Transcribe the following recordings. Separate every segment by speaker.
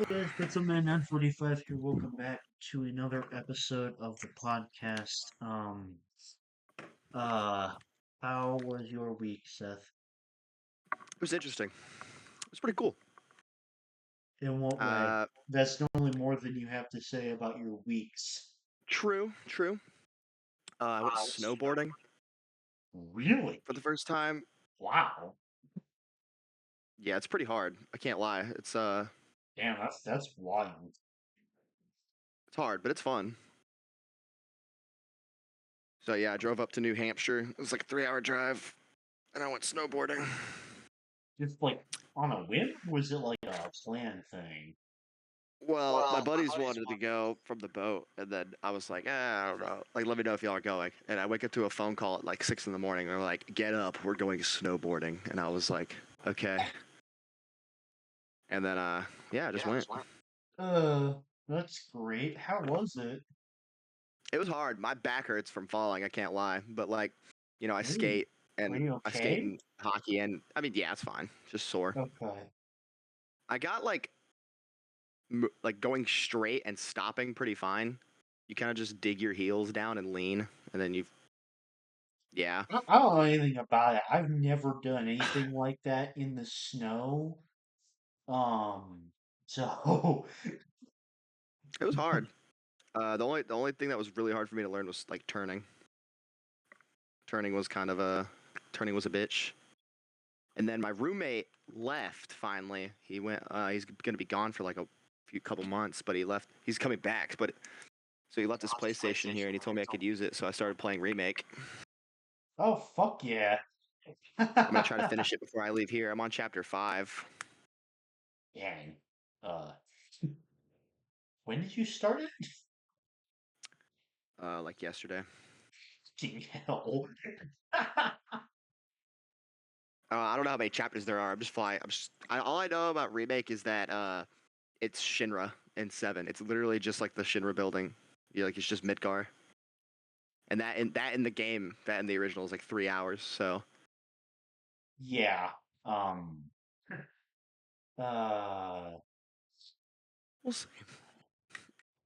Speaker 1: Yes, it's a man 945 here. Welcome back to another episode of the podcast. Uh, how was your week, Seth?
Speaker 2: It was interesting. It was pretty cool.
Speaker 1: In what way?
Speaker 2: Uh,
Speaker 1: That's normally more than you have to say about your weeks.
Speaker 2: true. I went snowboarding
Speaker 1: Really?
Speaker 2: for the first time.
Speaker 1: Wow.
Speaker 2: Yeah, it's pretty hard. I can't lie.
Speaker 1: Damn, that's wild.
Speaker 2: It's hard, but it's fun. So yeah, I drove up to New Hampshire. It was like a 3-hour drive, and I went snowboarding.
Speaker 1: Just like on a whim? Was it like a planned thing?
Speaker 2: Well, my buddies wanted to go from the boat, and then I was like, I don't know. Like, let me know if y'all are going. And I wake up to a phone call at like 6 in the morning. They're like, get up, we're going snowboarding. And I was like, okay. And then, yeah, I just went.
Speaker 1: Uh, that's great. How was it?
Speaker 2: It was hard. My back hurts from falling. I can't lie. But like, I
Speaker 1: Ooh,
Speaker 2: skate
Speaker 1: are
Speaker 2: and
Speaker 1: you
Speaker 2: I skate
Speaker 1: okay?
Speaker 2: in hockey, and I mean, yeah, it's fine. Just sore.
Speaker 1: Okay.
Speaker 2: I got like going straight and stopping pretty fine. You kind of just dig your heels down and lean, and then yeah.
Speaker 1: I don't know anything about it. I've never done anything like that in the snow. So
Speaker 2: It was hard. The only thing that was really hard for me to learn was like turning. Turning was kind of a turning was a bitch. And then my roommate left finally. He went. He's gonna be gone for like a few couple months, but he left. He's coming back, but so he left his PlayStation here, and he told me I could use it. So I started playing Remake.
Speaker 1: oh fuck yeah.
Speaker 2: I'm gonna try to finish it before I leave here. I'm on chapter 5.
Speaker 1: Dang. Uh, when did you start it?
Speaker 2: Like yesterday.
Speaker 1: Fucking hell.
Speaker 2: I don't know how many chapters there are. I'm just flying. All I know about Remake is that it's Shinra in 7. It's literally just like the Shinra building. It's just Midgar. And that in the game, that in the original is like 3 hours. So
Speaker 1: Yeah. Um. Uh.
Speaker 2: we'll see.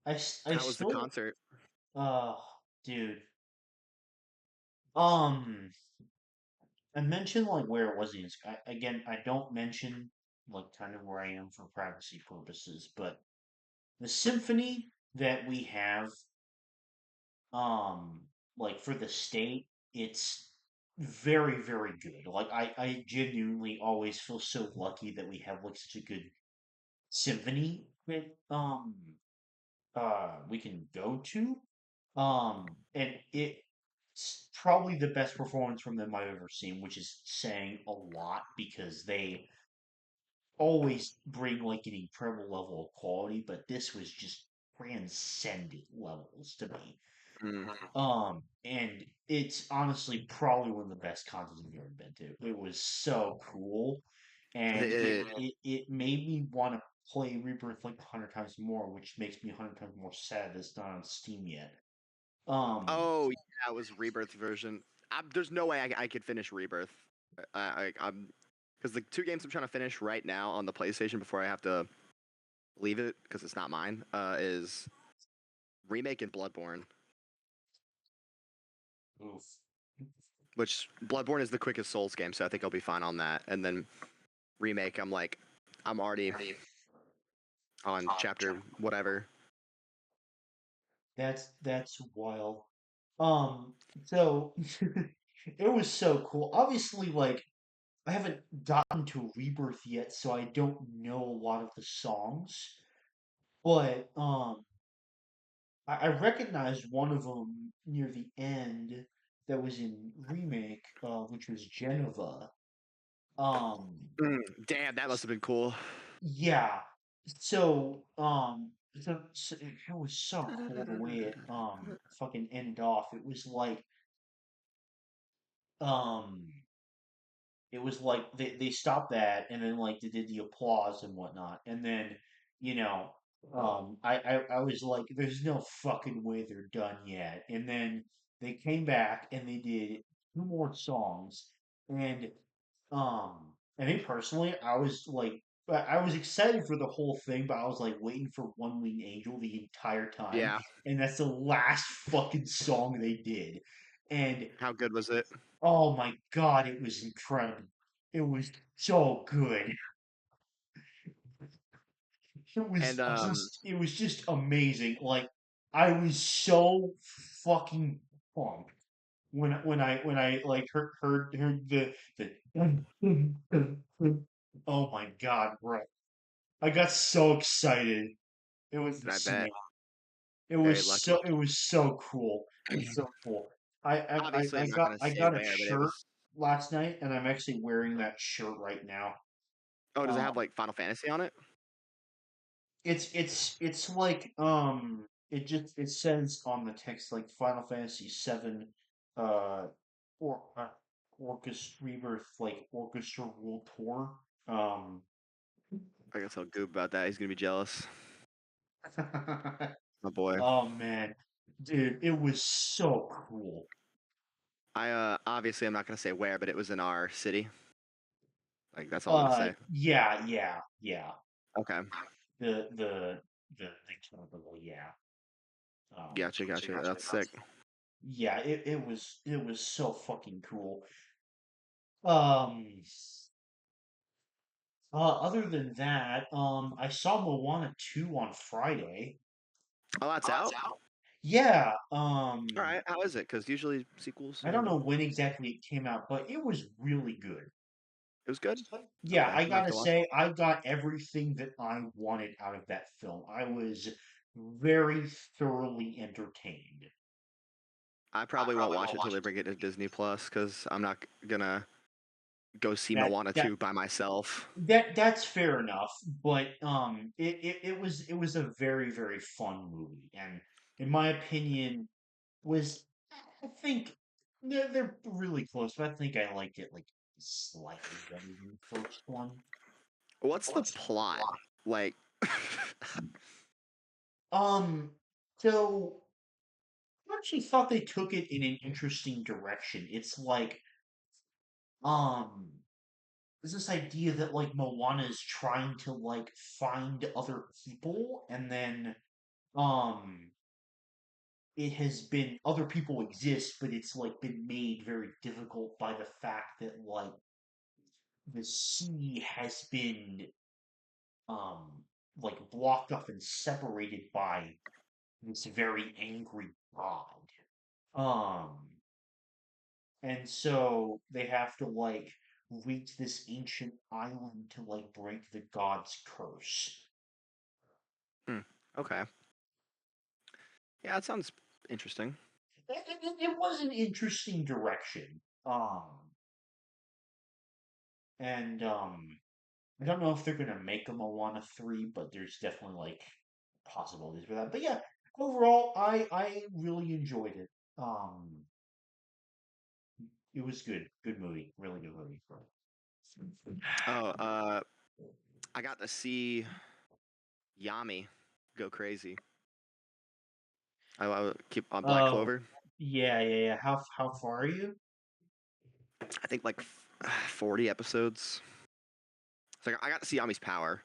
Speaker 1: I
Speaker 2: How was the
Speaker 1: still.
Speaker 2: concert?
Speaker 1: Uh. Dude. Um. I mentioned like where it was in Sky. Again, I don't mention like kind of where I am for privacy purposes, but the symphony that we have, um, like for the state, it's very, very good. Like I genuinely always feel so lucky that we have like such a good symphony that we can go to. And it's probably the best performance from them I've ever seen, which is saying a lot because they always bring like an incredible level of quality, but this was just transcendent levels to me.
Speaker 2: Mm.
Speaker 1: And it's honestly probably one of the best concerts I've ever been to. It was so cool, and it made me want to play Rebirth like 100 times more, which makes me 100 times more sad that it's not on Steam yet. Um,
Speaker 2: Oh yeah, it was Rebirth version. There's no way I could finish Rebirth. I'm because the two games I'm trying to finish right now on the PlayStation before I have to leave it because it's not mine. Is Remake and Bloodborne,
Speaker 1: oof.
Speaker 2: which Bloodborne is the quickest Souls game, so I think I'll be fine on that. And then Remake, I'm already on chapter whatever.
Speaker 1: That's wild. Um, so it was so cool. Obviously, like I haven't gotten to Rebirth yet, so I don't know a lot of the songs. But I recognized one of them near the end that was in remake, which was Geneva. Um,
Speaker 2: Damn, that must have been cool.
Speaker 1: yeah. So it was so cool the way it fucking ended off. Um it was like they stopped that and then like they did the applause and whatnot and then you know I was like there's no fucking way they're done yet and then they came back and they did two more songs and I think personally I was like but I was excited for the whole thing, but I was like waiting for One Winged Angel the entire time,
Speaker 2: Yeah.
Speaker 1: and that's the last fucking song they did. And
Speaker 2: How good was it?
Speaker 1: oh my god, it was incredible. It was so good.
Speaker 2: And
Speaker 1: It was just amazing. Like I was so fucking pumped when I like heard the oh my god, bro. I got so excited. It was
Speaker 2: I bet
Speaker 1: insane.
Speaker 2: very lucky.
Speaker 1: It was so cool. It was so cool.
Speaker 2: Obviously, I'm not gonna
Speaker 1: I
Speaker 2: say
Speaker 1: got a
Speaker 2: where, but it
Speaker 1: shirt
Speaker 2: was.
Speaker 1: last night and I'm actually wearing that shirt right now.
Speaker 2: Oh, does it
Speaker 1: Um
Speaker 2: have like Final Fantasy on it?
Speaker 1: it's like it says on the text like Final Fantasy 7 uh or Orchestra Rebirth like Orchestra World Tour. Um
Speaker 2: I guess I'll goob about that. He's gonna be jealous. My boy.
Speaker 1: oh man. Dude, it was so cool.
Speaker 2: I obviously I'm not gonna say where, but it was in our city. Like that's all I'm gonna say.
Speaker 1: Yeah.
Speaker 2: Okay.
Speaker 1: The the the capital, yeah.
Speaker 2: Gotcha, gotcha. That's sick.
Speaker 1: Yeah, it was so fucking cool. Um other than that, I saw Moana 2 on Friday.
Speaker 2: Oh, that's out.
Speaker 1: Yeah,
Speaker 2: All right. How is it? Because usually sequels
Speaker 1: I don't
Speaker 2: are.
Speaker 1: know when exactly it came out, but it was really good.
Speaker 2: It was good.
Speaker 1: Yeah,
Speaker 2: Okay, I
Speaker 1: I
Speaker 2: might have
Speaker 1: gotta
Speaker 2: to watch
Speaker 1: say,
Speaker 2: it.
Speaker 1: I got everything that I wanted out of that film. I was very thoroughly entertained.
Speaker 2: I probably won't watch it till they bring it to Disney Plus because I'm not gonna go see
Speaker 1: That
Speaker 2: Moana
Speaker 1: that
Speaker 2: 2 by myself.
Speaker 1: that's fair enough, but it was a very fun movie, and in my opinion, was I think they're really close, but I think I liked it like slightly better than the first one.
Speaker 2: What's the plot? Like,
Speaker 1: Um, so I actually thought they took it in an interesting direction. It's like um there's this idea that like Moana is trying to like find other people and then um it has been other people exist, but it's like been made very difficult by the fact that like the sea has been um like blocked off and separated by this very angry god. Um and so they have to like reach this ancient island to like break the god's curse.
Speaker 2: hmm, okay. Yeah, that sounds interesting.
Speaker 1: It was an interesting direction. And I don't know if they're gonna make a Moana 3, but there's definitely like possibilities for that. But yeah, overall, I really enjoyed it. It was good, good movie, really good movie.
Speaker 2: Oh, I got to see Yami go crazy. I keep on Black
Speaker 1: Oh,
Speaker 2: Clover.
Speaker 1: yeah. How far are you?
Speaker 2: I think like 40 episodes. So I got to see Yami's power,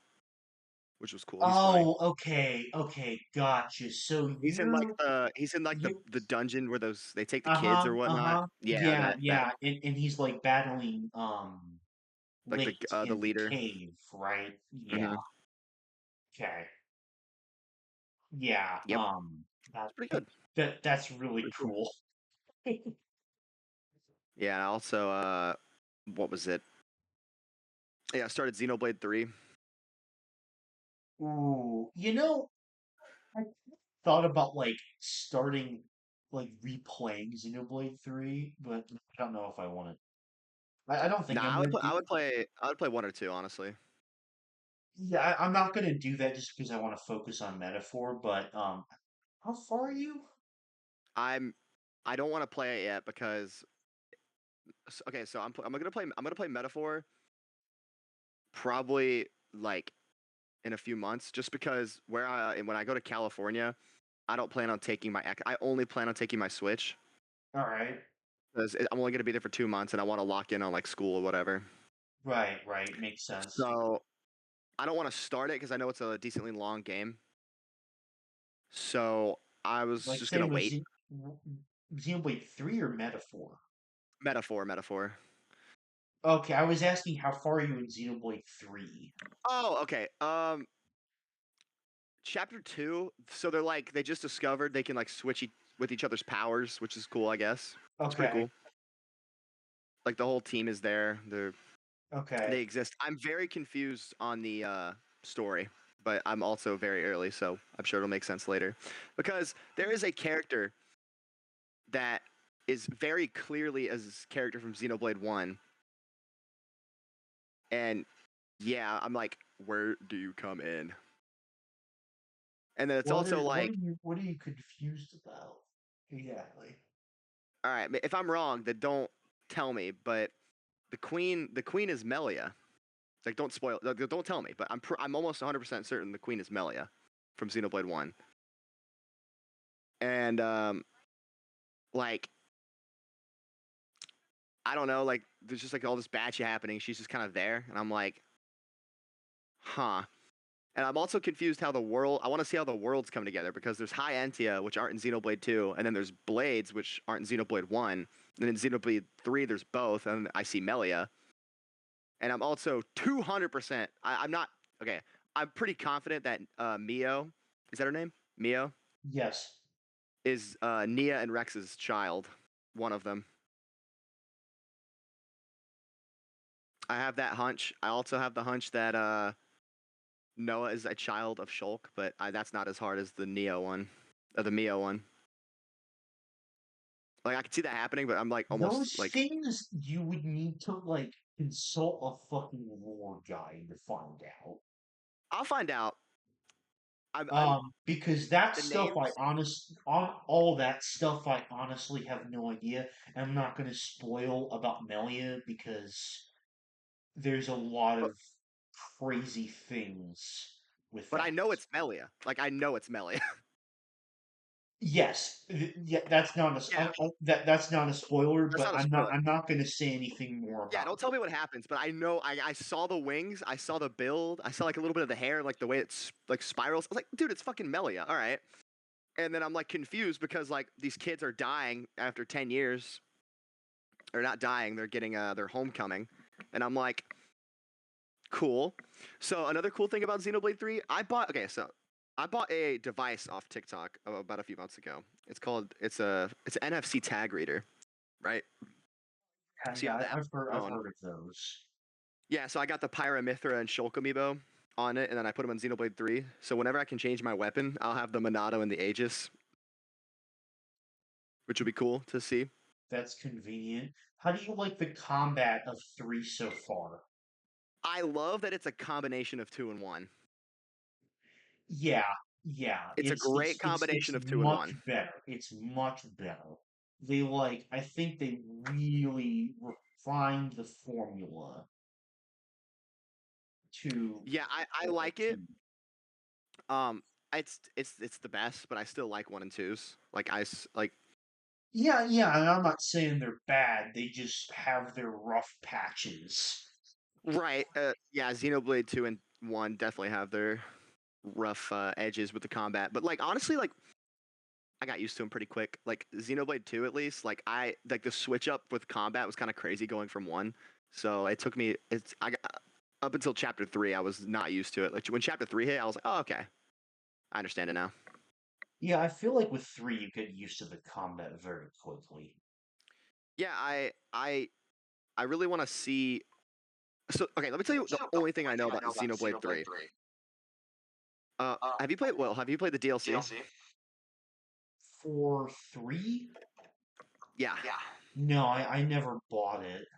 Speaker 2: which was cool. He's funny.
Speaker 1: Oh, okay, gotcha. So
Speaker 2: He's in like
Speaker 1: you
Speaker 2: the dungeon where those they take the kids
Speaker 1: uh-huh,
Speaker 2: or whatnot.
Speaker 1: uh-huh.
Speaker 2: Yeah, that
Speaker 1: Yeah. And he's like battling
Speaker 2: like
Speaker 1: Licht
Speaker 2: the
Speaker 1: in the
Speaker 2: leader.
Speaker 1: cave, right? Yeah.
Speaker 2: Hmm.
Speaker 1: Okay. Yeah.
Speaker 2: Yep,
Speaker 1: That
Speaker 2: it's pretty good.
Speaker 1: that's really
Speaker 2: Pretty cool.
Speaker 1: cool.
Speaker 2: Yeah, and also what was it? Yeah, I started Xenoblade 3.
Speaker 1: Ooh, I thought about like starting like replaying Xenoblade 3, but I don't know if I want to. I don't think
Speaker 2: Nah,
Speaker 1: I'm gonna do.
Speaker 2: I would play one or two honestly.
Speaker 1: Yeah, I'm not gonna do that just because I want to focus on metaphor. But how far are you?
Speaker 2: I'm I don't want to play it yet because okay, so I'm gonna play Metaphor probably like in a few months just because where I and when I go to California, I don't plan on taking I only plan on taking my Switch
Speaker 1: All right,
Speaker 2: because I'm only gonna be there for 2 months and I want to lock in on like school or whatever.
Speaker 1: right, makes sense.
Speaker 2: So I don't want to start it because I know it's a decently long game. So I was
Speaker 1: Like
Speaker 2: just
Speaker 1: same
Speaker 2: gonna
Speaker 1: with
Speaker 2: wait.
Speaker 1: Xenoblade 3 or Metaphor?
Speaker 2: Metaphor, metaphor.
Speaker 1: Okay, I was asking how far are you in Xenoblade 3?
Speaker 2: Oh, okay. Chapter 2. So they're like they just discovered they can like with each other's powers, which is cool, I guess. It's pretty
Speaker 1: Okay,
Speaker 2: cool. Like the whole team is there. They
Speaker 1: okay.
Speaker 2: exist. I'm very confused on the story, but I'm also very early, so I'm sure it'll make sense later. Because there is a character that is very clearly a character from Xenoblade 1. And yeah, I'm like, where do you come in? And then it's also like,
Speaker 1: What are you confused about? Exactly.
Speaker 2: all right, if I'm wrong, then don't tell me. But the queen is Melia. It's like, don't spoil, don't tell me. But I'm almost 100% certain the queen is Melia from Xenoblade 1. And like I don't know, like there's just like all this bad shit happening. She's just kind of there, and I'm like, huh. And I'm also confused how the world. I want to see how the worlds come together because there's High Entia, which aren't in Xenoblade 2, and then there's Blades, which aren't in Xenoblade 1. And in Xenoblade 3, there's both, and I see Melia. And I'm also 200%. I'm not okay. I'm pretty confident that Mio, is that her name? Mio
Speaker 1: Yes.
Speaker 2: is Nia and Rex's child, one of them. I have that hunch. I also have the hunch that Noah is a child of Shulk, but that's not as hard as the Neo one, or the Mio one. Like I could see that happening, but I'm like almost
Speaker 1: Those
Speaker 2: like
Speaker 1: things you would need to like consult a fucking lore guide to find out.
Speaker 2: I'll find out. I'm
Speaker 1: Because that
Speaker 2: the
Speaker 1: stuff
Speaker 2: names,
Speaker 1: on all that stuff I honestly have no idea. And I'm not gonna spoil about Melia because there's a lot
Speaker 2: but
Speaker 1: of crazy things with
Speaker 2: but I
Speaker 1: that.
Speaker 2: know it's Melia. Like I know it's Melia.
Speaker 1: Yes, yeah, that's not
Speaker 2: Yeah,
Speaker 1: that's not a spoiler,
Speaker 2: that's
Speaker 1: but
Speaker 2: not a spoiler.
Speaker 1: I'm not going to say anything more
Speaker 2: Yeah,
Speaker 1: about
Speaker 2: don't tell me what happens, but I know I saw the wings, I saw the build, I saw like a little bit of the hair, like the way it's like spirals. I was like, dude, it's fucking Melia. All right. And then I'm like confused because like these kids are dying after 10 years. Or not dying, they're getting their homecoming. And I'm like, cool. So another cool thing about Xenoblade 3, I bought a device off TikTok about a few months ago. It's an NFC tag reader, right?
Speaker 1: it.
Speaker 2: So you have the Apple
Speaker 1: I've
Speaker 2: phone.
Speaker 1: heard of those.
Speaker 2: Yeah, so I got the Pyramithra and Shulk amiibo on it, and then I put them on Xenoblade 3. So whenever I can change my weapon, I'll have the Monado and the Aegis, which would be cool to see.
Speaker 1: That's convenient. How do you like the combat of 3 so far?
Speaker 2: I love that it's a combination of two and one.
Speaker 1: Yeah, yeah,
Speaker 2: It's a great
Speaker 1: it's
Speaker 2: combination of two and
Speaker 1: much
Speaker 2: one.
Speaker 1: better. It's much better. I think they really refined the formula to
Speaker 2: Yeah, I like it.
Speaker 1: to
Speaker 2: Um, it's the best, but I still like one and twos. Like
Speaker 1: Yeah, yeah, and I'm not saying they're bad. They just have their rough patches.
Speaker 2: right. Yeah, Xenoblade 2 and 1 definitely have their rough edges with the combat, but like honestly, like I got used to them pretty quick. Like Xenoblade 2 at least, like I like the switch up with combat was kind of crazy going from 1. So it took me it's I got up until chapter 3 I was not used to it. Like when chapter 3 hit, I was like, "Oh, okay. I understand it now."
Speaker 1: Yeah, I feel like with 3 you get used to the combat very quickly.
Speaker 2: Yeah, I really want to see. So okay, let me tell you the only thing I know about Xenoblade 3. Have you played the DLC?
Speaker 1: For 3?
Speaker 2: Yeah.
Speaker 1: No, I never bought it.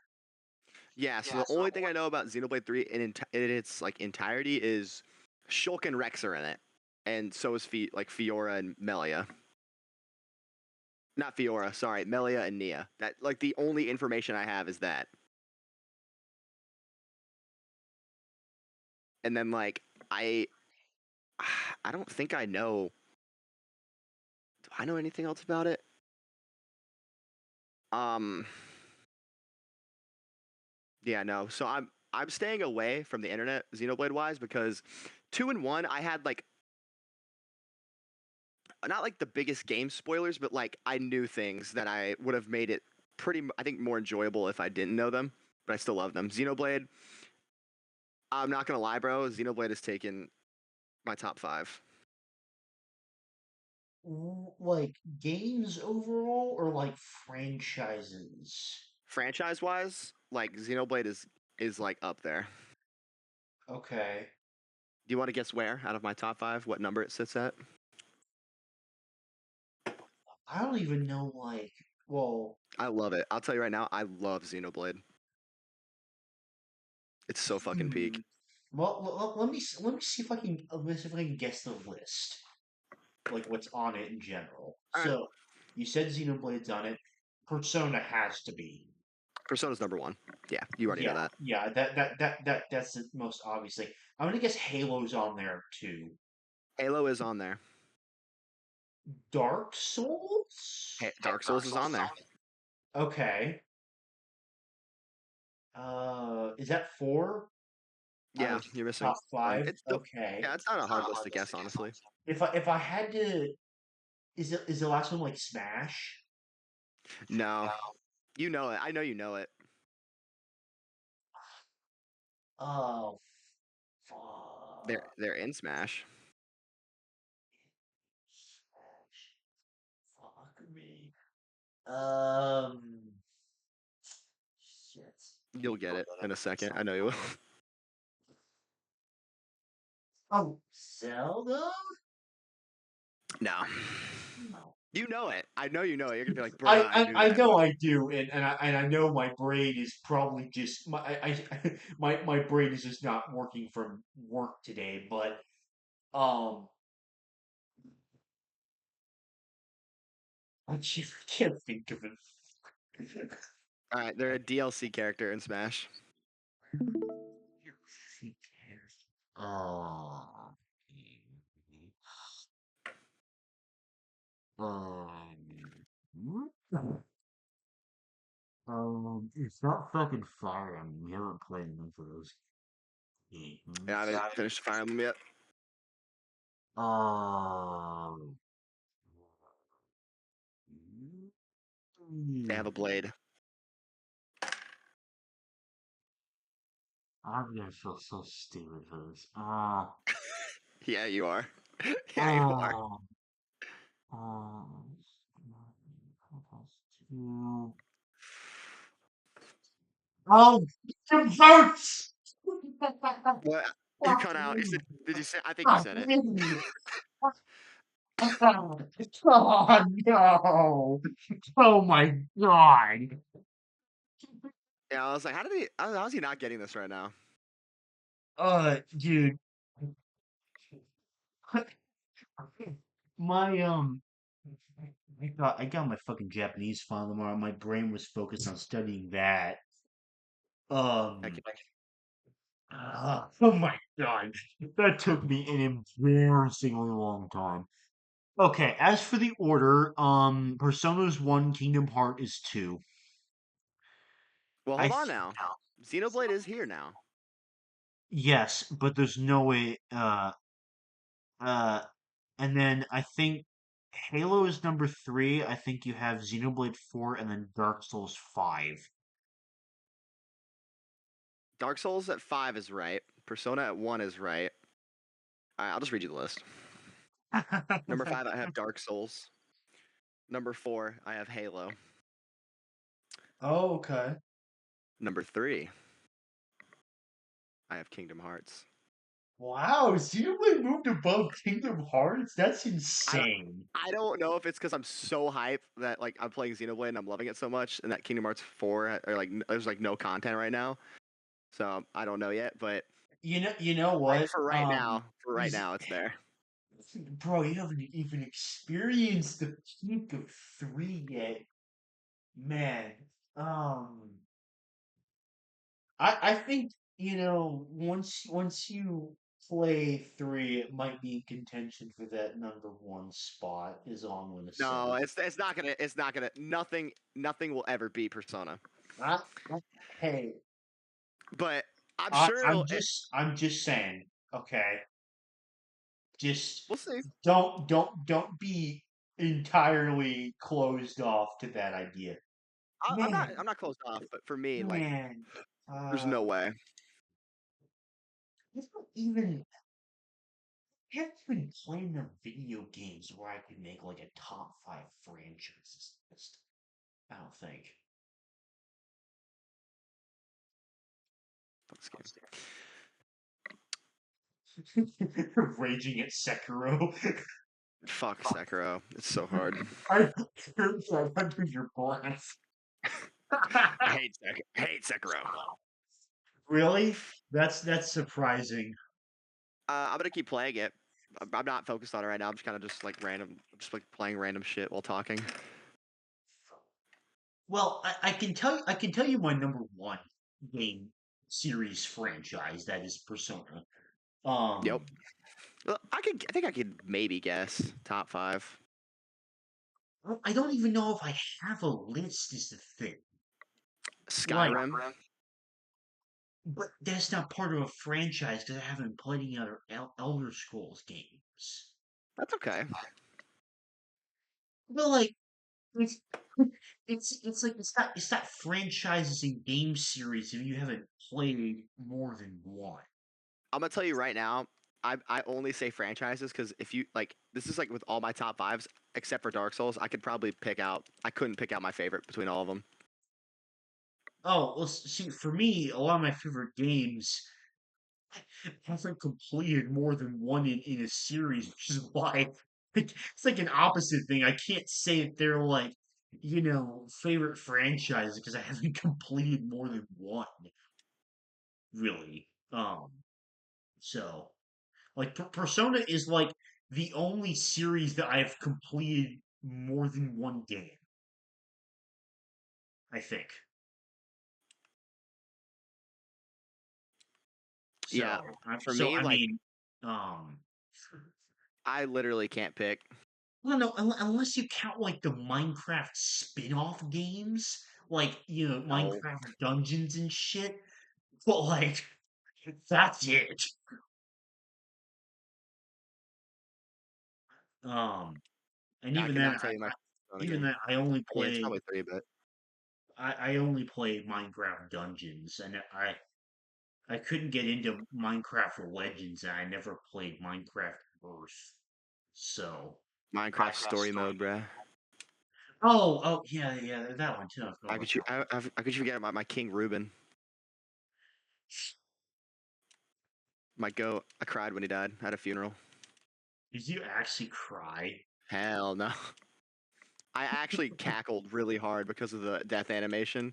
Speaker 2: Yeah, so the only thing I know about Xenoblade 3 in its like entirety is Shulk and Rex are in it. And so is Fiora and Melia. Not Fiora, sorry, Melia and Nia. That like the only information I have is that. And then like I I don't think I know. Do I know anything else about it? Um yeah, no. So I'm staying away from the internet Xenoblade wise because 2 and 1 I had like not like the biggest game spoilers, but like I knew things that I would have made it I think more enjoyable if I didn't know them, but I still love them. Xenoblade, I'm not gonna lie, bro. Xenoblade has taken my top five.
Speaker 1: Like games overall or like franchises?
Speaker 2: Franchise wise, like Xenoblade is like up there.
Speaker 1: Okay.
Speaker 2: Do you want to guess where out of my top five, what number it sits at?
Speaker 1: I don't even know, like, well,
Speaker 2: I love it. I'll tell you right now, I love Xenoblade. It's so fucking
Speaker 1: hmm.
Speaker 2: peak.
Speaker 1: Well, let me see if I can guess the list, like what's on it in general.
Speaker 2: All right,
Speaker 1: So, you said Xenoblade's on it. Persona has to be.
Speaker 2: Persona's number one. Yeah, you already know
Speaker 1: Yeah,
Speaker 2: that.
Speaker 1: yeah. That's the most obvious thing. I'm gonna guess Halo's on there too.
Speaker 2: Halo is on there.
Speaker 1: Dark Souls.
Speaker 2: Dark Souls is on there.
Speaker 1: Okay. Is that four out
Speaker 2: Yeah,
Speaker 1: of
Speaker 2: you're missing
Speaker 1: top
Speaker 2: one.
Speaker 1: five?
Speaker 2: It's still
Speaker 1: Okay.
Speaker 2: yeah, it's not a hard list to guess, honestly.
Speaker 1: If I had to, is the last one like Smash?
Speaker 2: No, you know it. I know you know it.
Speaker 1: Oh, fuck.
Speaker 2: They're in Smash.
Speaker 1: Smash. Fuck me. Um, shit.
Speaker 2: You'll get it in a second. I know you will.
Speaker 1: Oh, Zelda?
Speaker 2: No,
Speaker 1: No.
Speaker 2: you know it. I know you know it. You're gonna be like, bruh,
Speaker 1: I,
Speaker 2: I
Speaker 1: I
Speaker 2: knew
Speaker 1: I
Speaker 2: that.
Speaker 1: know I do, and I know my brain is probably just my brain is just not working from work today, but um I can't think of it.
Speaker 2: All right, they're a DLC character in Smash.
Speaker 1: Oh, it's not fucking Fire Emblem. We haven't played enough of those
Speaker 2: Yeah, I
Speaker 1: games.
Speaker 2: haven't finished Fire Emblem yet.
Speaker 1: Um,
Speaker 2: They have a blade.
Speaker 1: I'm gonna feel so stupid for this.
Speaker 2: Yeah, you are. Yeah, you are.
Speaker 1: Oh, oh, oh, it hurts.
Speaker 2: What? You
Speaker 1: Fuck
Speaker 2: cut out. You said?
Speaker 1: me.
Speaker 2: Did you say? I think you
Speaker 1: Fuck
Speaker 2: said it.
Speaker 1: me. Oh no. Oh my god.
Speaker 2: Yeah, I was like, how's he not getting this right now?
Speaker 1: Dude, my I got my fucking Japanese file tomorrow. My brain was focused on studying that.
Speaker 2: Heck,
Speaker 1: Um, oh my god, that took me an embarrassingly long time. Okay, as for the order, Persona's 1, Kingdom Heart is 2.
Speaker 2: well,
Speaker 1: I
Speaker 2: hold on
Speaker 1: th
Speaker 2: now. Xenoblade is here now.
Speaker 1: yes, but there's no way uh and then I think Halo is number 3. I think you have Xenoblade 4 and then Dark Souls 5.
Speaker 2: Dark Souls at 5 is right. Persona at 1 is right. All right, I'll just read you the list. Number 5, I have Dark Souls. Number 4, I have Halo.
Speaker 1: Oh, okay.
Speaker 2: Number 3, I have Kingdom Hearts.
Speaker 1: Wow, Xenoblade moved above Kingdom Hearts? That's
Speaker 2: I don't,
Speaker 1: insane.
Speaker 2: I don't know if it's because I'm so hyped that like I'm playing Xenoblade and I'm loving it so much, and that Kingdom Hearts 4 or like there's like no content right now, so I don't know yet. But
Speaker 1: You know what?
Speaker 2: for right now, it's there.
Speaker 1: Bro, you haven't even experienced the peak of 3 yet. Man, um, I think, once you play 3, it might be in contention for that number 1 spot, is all I'm gonna
Speaker 2: No,
Speaker 1: say.
Speaker 2: it's not gonna nothing will ever beat Persona.
Speaker 1: I, hey,
Speaker 2: But I'm
Speaker 1: I,
Speaker 2: sure
Speaker 1: I'm
Speaker 2: it'll.
Speaker 1: just I'm just saying, okay? Just
Speaker 2: We'll see.
Speaker 1: don't be entirely closed off to that idea.
Speaker 2: I'm not.
Speaker 1: Man,
Speaker 2: I'm not closed off, but for me, like,
Speaker 1: man,
Speaker 2: there's
Speaker 1: uh,
Speaker 2: no way.
Speaker 1: I don't even I haven't been playing the video games where I could make like a top five franchises list. I don't think.
Speaker 2: Fuck this game.
Speaker 1: Raging at Sekiro.
Speaker 2: Fuck Sekiro. It's so hard.
Speaker 1: I heard that under your breath.
Speaker 2: I hate Sekiro.
Speaker 1: Really? That's surprising.
Speaker 2: I'm gonna keep playing it. I'm not focused on it right now. I'm just kind of just like random, just like playing random shit while talking.
Speaker 1: Well, I can tell you my number one game series franchise that is Persona.
Speaker 2: Yep.
Speaker 1: Um,
Speaker 2: Well, I think I could maybe guess top five.
Speaker 1: I don't even know if I have a list. Is the thing like,
Speaker 2: Skyrim.
Speaker 1: but that's not part of a franchise because I haven't played any other Elder Scrolls games.
Speaker 2: That's okay.
Speaker 1: But like, it's it's like it's not franchises and game series if you haven't played more than one.
Speaker 2: I'm gonna tell you right now. I only say franchises because if you like, this is like with all my top fives except for Dark Souls. I could probably pick out. I couldn't pick out my favorite between all of them.
Speaker 1: Oh, well, see, for me, a lot of my favorite games haven't completed more than one in a series, which is why it's like an opposite thing. I can't say if they're like, favorite franchise because I haven't completed more than one, really. So like Persona is like the only series that I have completed more than one game, I think.
Speaker 2: Yeah,
Speaker 1: So, I,
Speaker 2: for
Speaker 1: so
Speaker 2: me,
Speaker 1: I
Speaker 2: like
Speaker 1: mean, um,
Speaker 2: I literally can't pick.
Speaker 1: well, no, unless you count like the Minecraft spin-off games, like
Speaker 2: No,
Speaker 1: Minecraft Dungeons and shit. But like, that's it. Um, and
Speaker 2: I
Speaker 1: even then,
Speaker 2: cannot tell you my Persona
Speaker 1: even
Speaker 2: game.
Speaker 1: then, I only
Speaker 2: I mean, it's
Speaker 1: play
Speaker 2: probably three, but
Speaker 1: I only play Minecraft Dungeons, and I couldn't get into Minecraft Legends, and I never played Minecraft Earth. So,
Speaker 2: Minecraft story mode, bruh.
Speaker 1: oh, yeah, yeah, that one too. I forgot
Speaker 2: How
Speaker 1: about
Speaker 2: could you? How could you forget about my King Reuben? My goat. I cried when he died at a funeral.
Speaker 1: Did you actually cry?
Speaker 2: Hell no. I actually cackled really hard because of the death animation.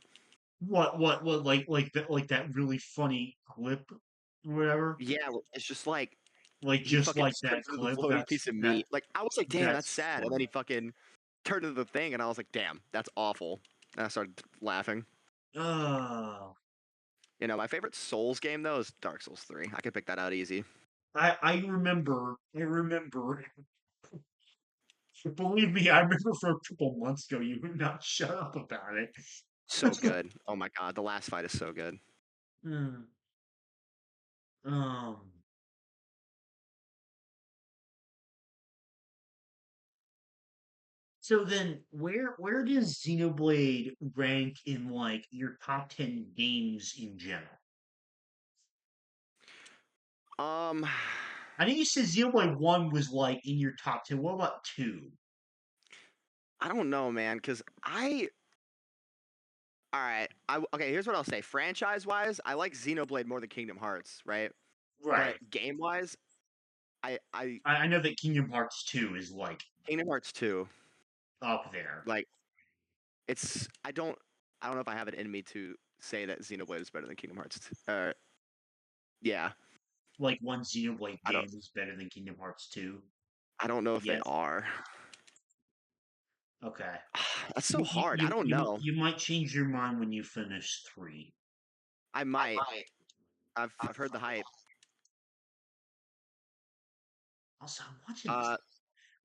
Speaker 1: What, like that really funny clip, or whatever?
Speaker 2: Yeah, well, it's just like
Speaker 1: Like,
Speaker 2: he
Speaker 1: just
Speaker 2: fucking
Speaker 1: like that
Speaker 2: turns into the
Speaker 1: clip?
Speaker 2: floating piece of meat. Like I was like, damn, that's
Speaker 1: That's
Speaker 2: sad. And then
Speaker 1: funny.
Speaker 2: he fucking turned into the thing, and I was like, damn, that's awful. And I started laughing.
Speaker 1: Oh,
Speaker 2: My favorite Souls game though is Dark Souls 3. I could pick that out easy.
Speaker 1: I remember. Believe me, I remember from a couple months ago you would not shut up about it.
Speaker 2: So good. Oh my god, the last fight is so good.
Speaker 1: Hmm, um, so then where does Xenoblade rank in like your top 10 games in general?
Speaker 2: Um,
Speaker 1: I think you said Xenoblade 1 was like in your top 10. What about 2?
Speaker 2: I don't know, man, because all right. Okay. Here's what I'll say. Franchise wise, I like Xenoblade more than Kingdom Hearts, right? But
Speaker 1: Right.
Speaker 2: game wise, I
Speaker 1: I know that Kingdom Hearts 2 is like
Speaker 2: Kingdom Hearts 2,
Speaker 1: up there.
Speaker 2: like it's I don't know if I have it in me to say that Xenoblade is better than Kingdom Hearts. Yeah,
Speaker 1: Like one Xenoblade
Speaker 2: I don't
Speaker 1: game is better than Kingdom Hearts 2.
Speaker 2: I don't know if they
Speaker 1: Yes.
Speaker 2: are.
Speaker 1: Okay.
Speaker 2: That's so
Speaker 1: You you
Speaker 2: hard. I
Speaker 1: you
Speaker 2: don't
Speaker 1: you,
Speaker 2: know.
Speaker 1: you might change your mind when you finish 3.
Speaker 2: I might. I've heard the hype.
Speaker 1: Also, I'm watching this
Speaker 2: Uh,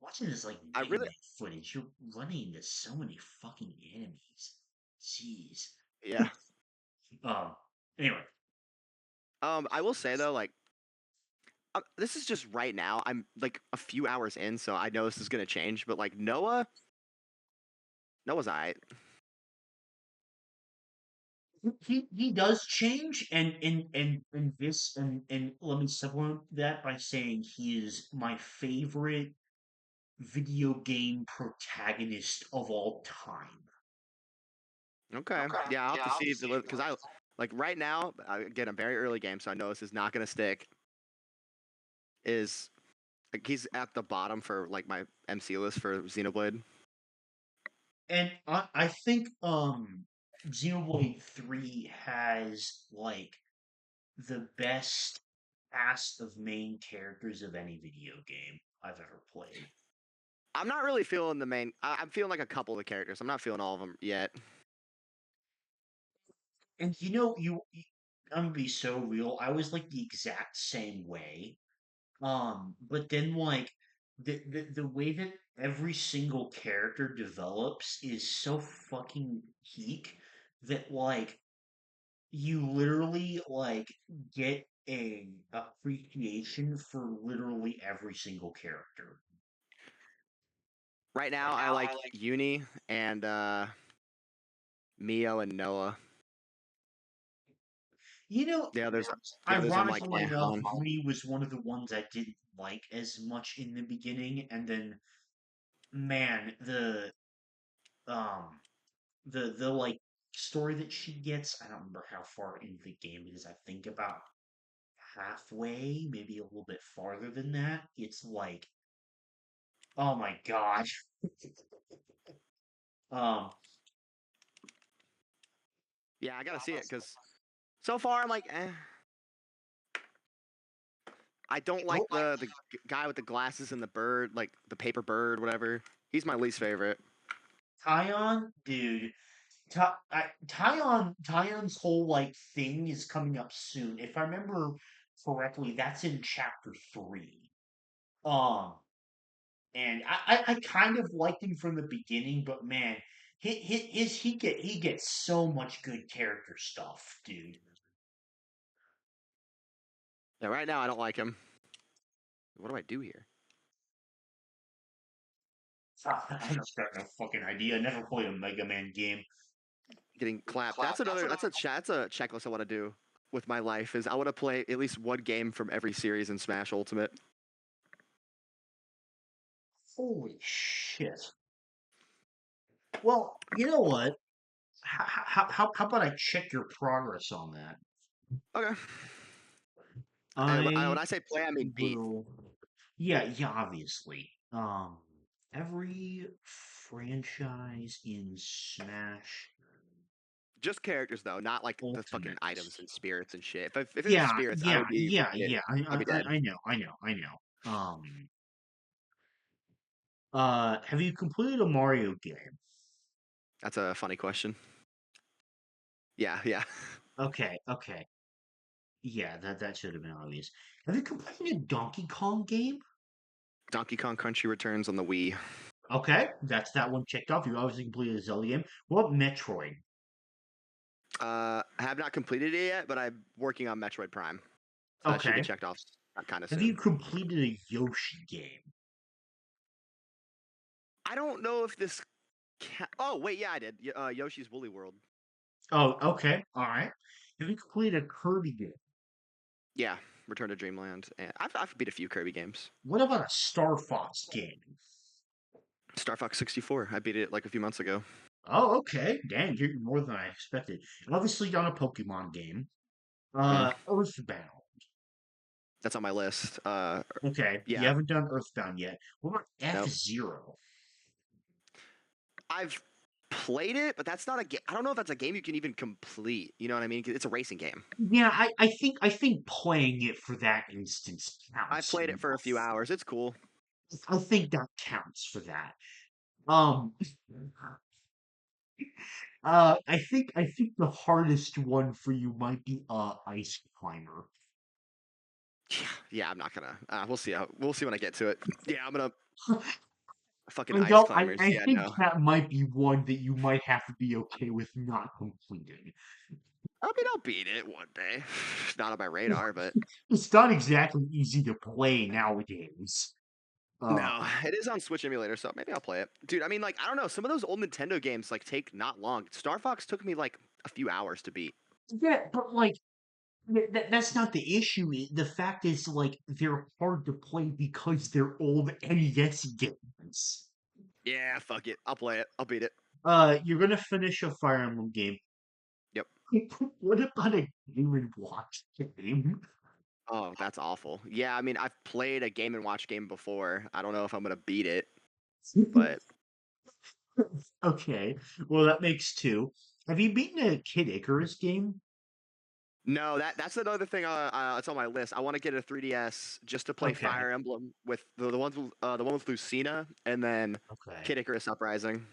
Speaker 1: watching this like
Speaker 2: I really
Speaker 1: negative footage. You're running into so many fucking enemies. Jeez.
Speaker 2: yeah.
Speaker 1: Um. Anyway.
Speaker 2: I will say though, like this is just right now. I'm like a few hours in, so I know this is gonna change. But like Noah's alright.
Speaker 1: He does change, and this and let me supplement that by saying he is my favorite video game protagonist of all time.
Speaker 2: Okay, yeah, I'll have to see if because I like right now. Again, a very early game, so I know this is not gonna stick. Is like he's at the bottom for like my MC list for Xenoblade.
Speaker 1: And I think Xenoblade 3 has like the best cast of main characters of any video game I've ever played.
Speaker 2: I'm not really feeling the main. I'm feeling like a couple of the characters. I'm not feeling all of them yet.
Speaker 1: And I'm gonna be so real. I was like the exact same way. But then like the way that every single character develops is so fucking peak that like you literally like get a appreciation for literally every single character.
Speaker 2: Right now, I like Uni and Mio and Noah.
Speaker 1: You know,
Speaker 2: The others I'm like
Speaker 1: ironically enough,
Speaker 2: on.
Speaker 1: Yuri was one of the ones I didn't like as much in the beginning, and then man, um the like story that she gets, I don't remember how far into the game it is. I think about halfway, maybe a little bit farther than that. It's like, oh my gosh. Um,
Speaker 2: Yeah, I gotta see it because so far I'm like, eh. I don't like the guy with the glasses and the bird, like the paper bird, whatever. He's my least favorite.
Speaker 1: Tyon, dude, Tyon's whole like thing is coming up soon. If I remember correctly, that's in chapter 3. Um, and I kind of liked him from the beginning, but man, he gets so much good character stuff, dude.
Speaker 2: Yeah, right now I don't like him. What do I do here?
Speaker 1: I just got no fucking idea. I never played a Mega Man game.
Speaker 2: Getting clapped. That's a checklist I want to do with my life. Is I want to play at least one game from every series in Smash Ultimate.
Speaker 1: Holy shit. Well, you know what? How about I check your progress on that?
Speaker 2: Okay. And when
Speaker 1: I
Speaker 2: I say play, I mean beat.
Speaker 1: will. Yeah, yeah, obviously. Every franchise in Smash
Speaker 2: Just characters though, not like the fucking
Speaker 1: Ultimate.
Speaker 2: items and spirits and shit. If it was
Speaker 1: Yeah,
Speaker 2: spirits, I
Speaker 1: yeah,
Speaker 2: would be
Speaker 1: yeah,
Speaker 2: dead.
Speaker 1: yeah.
Speaker 2: I'd be dead.
Speaker 1: I know, I know, I know. Have you completed a Mario game?
Speaker 2: That's a funny question. Yeah, yeah.
Speaker 1: Okay, okay. Yeah, that should have been obvious. Have you completed a Donkey Kong game?
Speaker 2: Donkey Kong Country Returns on the Wii.
Speaker 1: Okay, that's that one checked off. You obviously completed a Zelda game. What about Metroid?
Speaker 2: I have not completed it yet, but I'm working on Metroid Prime, so that should be
Speaker 1: Okay.
Speaker 2: checked off kind of
Speaker 1: Have you
Speaker 2: soon.
Speaker 1: completed a Yoshi game?
Speaker 2: I don't know if this. Oh wait, yeah, I did. Yoshi's Woolly World.
Speaker 1: Oh, okay. All right. Have you completed a Kirby game?
Speaker 2: Yeah, Return to Dreamland. And I've beat a few Kirby games.
Speaker 1: What about a Star Fox game?
Speaker 2: Star Fox 64. I beat it like a few months ago.
Speaker 1: Oh, okay. Dang, you're more than I expected. And obviously done a Pokemon game.
Speaker 2: Mm,
Speaker 1: Earthbound.
Speaker 2: that's on my list.
Speaker 1: Okay, you
Speaker 2: Yeah,
Speaker 1: haven't done Earthbound yet. What about
Speaker 2: nope.
Speaker 1: F-Zero?
Speaker 2: I've played it, but that's not a game. I don't know if that's a game you can even complete. You know what I mean? 'Cause it's a racing game.
Speaker 1: Yeah, I think playing it for that instance
Speaker 2: I've
Speaker 1: counts
Speaker 2: played it for a
Speaker 1: enough.
Speaker 2: few hours. It's cool.
Speaker 1: I think that counts for that. Um, I think the hardest one for you might be Ice Climber.
Speaker 2: Yeah, I'm not gonna. We'll see. We'll see when I get to it. Yeah, I'm gonna fucking
Speaker 1: I
Speaker 2: ice
Speaker 1: don't.
Speaker 2: climbers.
Speaker 1: I
Speaker 2: Yeah,
Speaker 1: think
Speaker 2: no.
Speaker 1: that might be one that you might have to be okay with not completing.
Speaker 2: I mean, I'll beat it one day. Not on my radar, but
Speaker 1: It's not exactly easy to play nowadays. Uh,
Speaker 2: no, it is on Switch emulator, so maybe I'll play it, dude. I mean, like, I don't know. Some of those old Nintendo games like take not long. Star Fox took me like a few hours to beat.
Speaker 1: yeah, but like that's not the issue. The fact is, like, they're hard to play because they're old NES games.
Speaker 2: Yeah, fuck it. I'll play it. I'll beat it.
Speaker 1: You're gonna finish a Fire Emblem game.
Speaker 2: Yep.
Speaker 1: What about a Game and Watch game?
Speaker 2: Oh, that's awful. Yeah, I mean, I've played a Game and Watch game before. I don't know if I'm gonna beat it, but
Speaker 1: Okay, well that makes two. Have you beaten a Kid Icarus game?
Speaker 2: no, that's another thing. It's on my list. I want to get a 3DS just to play
Speaker 1: Okay,
Speaker 2: Fire Emblem with the one with Lucina, and then
Speaker 1: okay.
Speaker 2: Kid Icarus Uprising.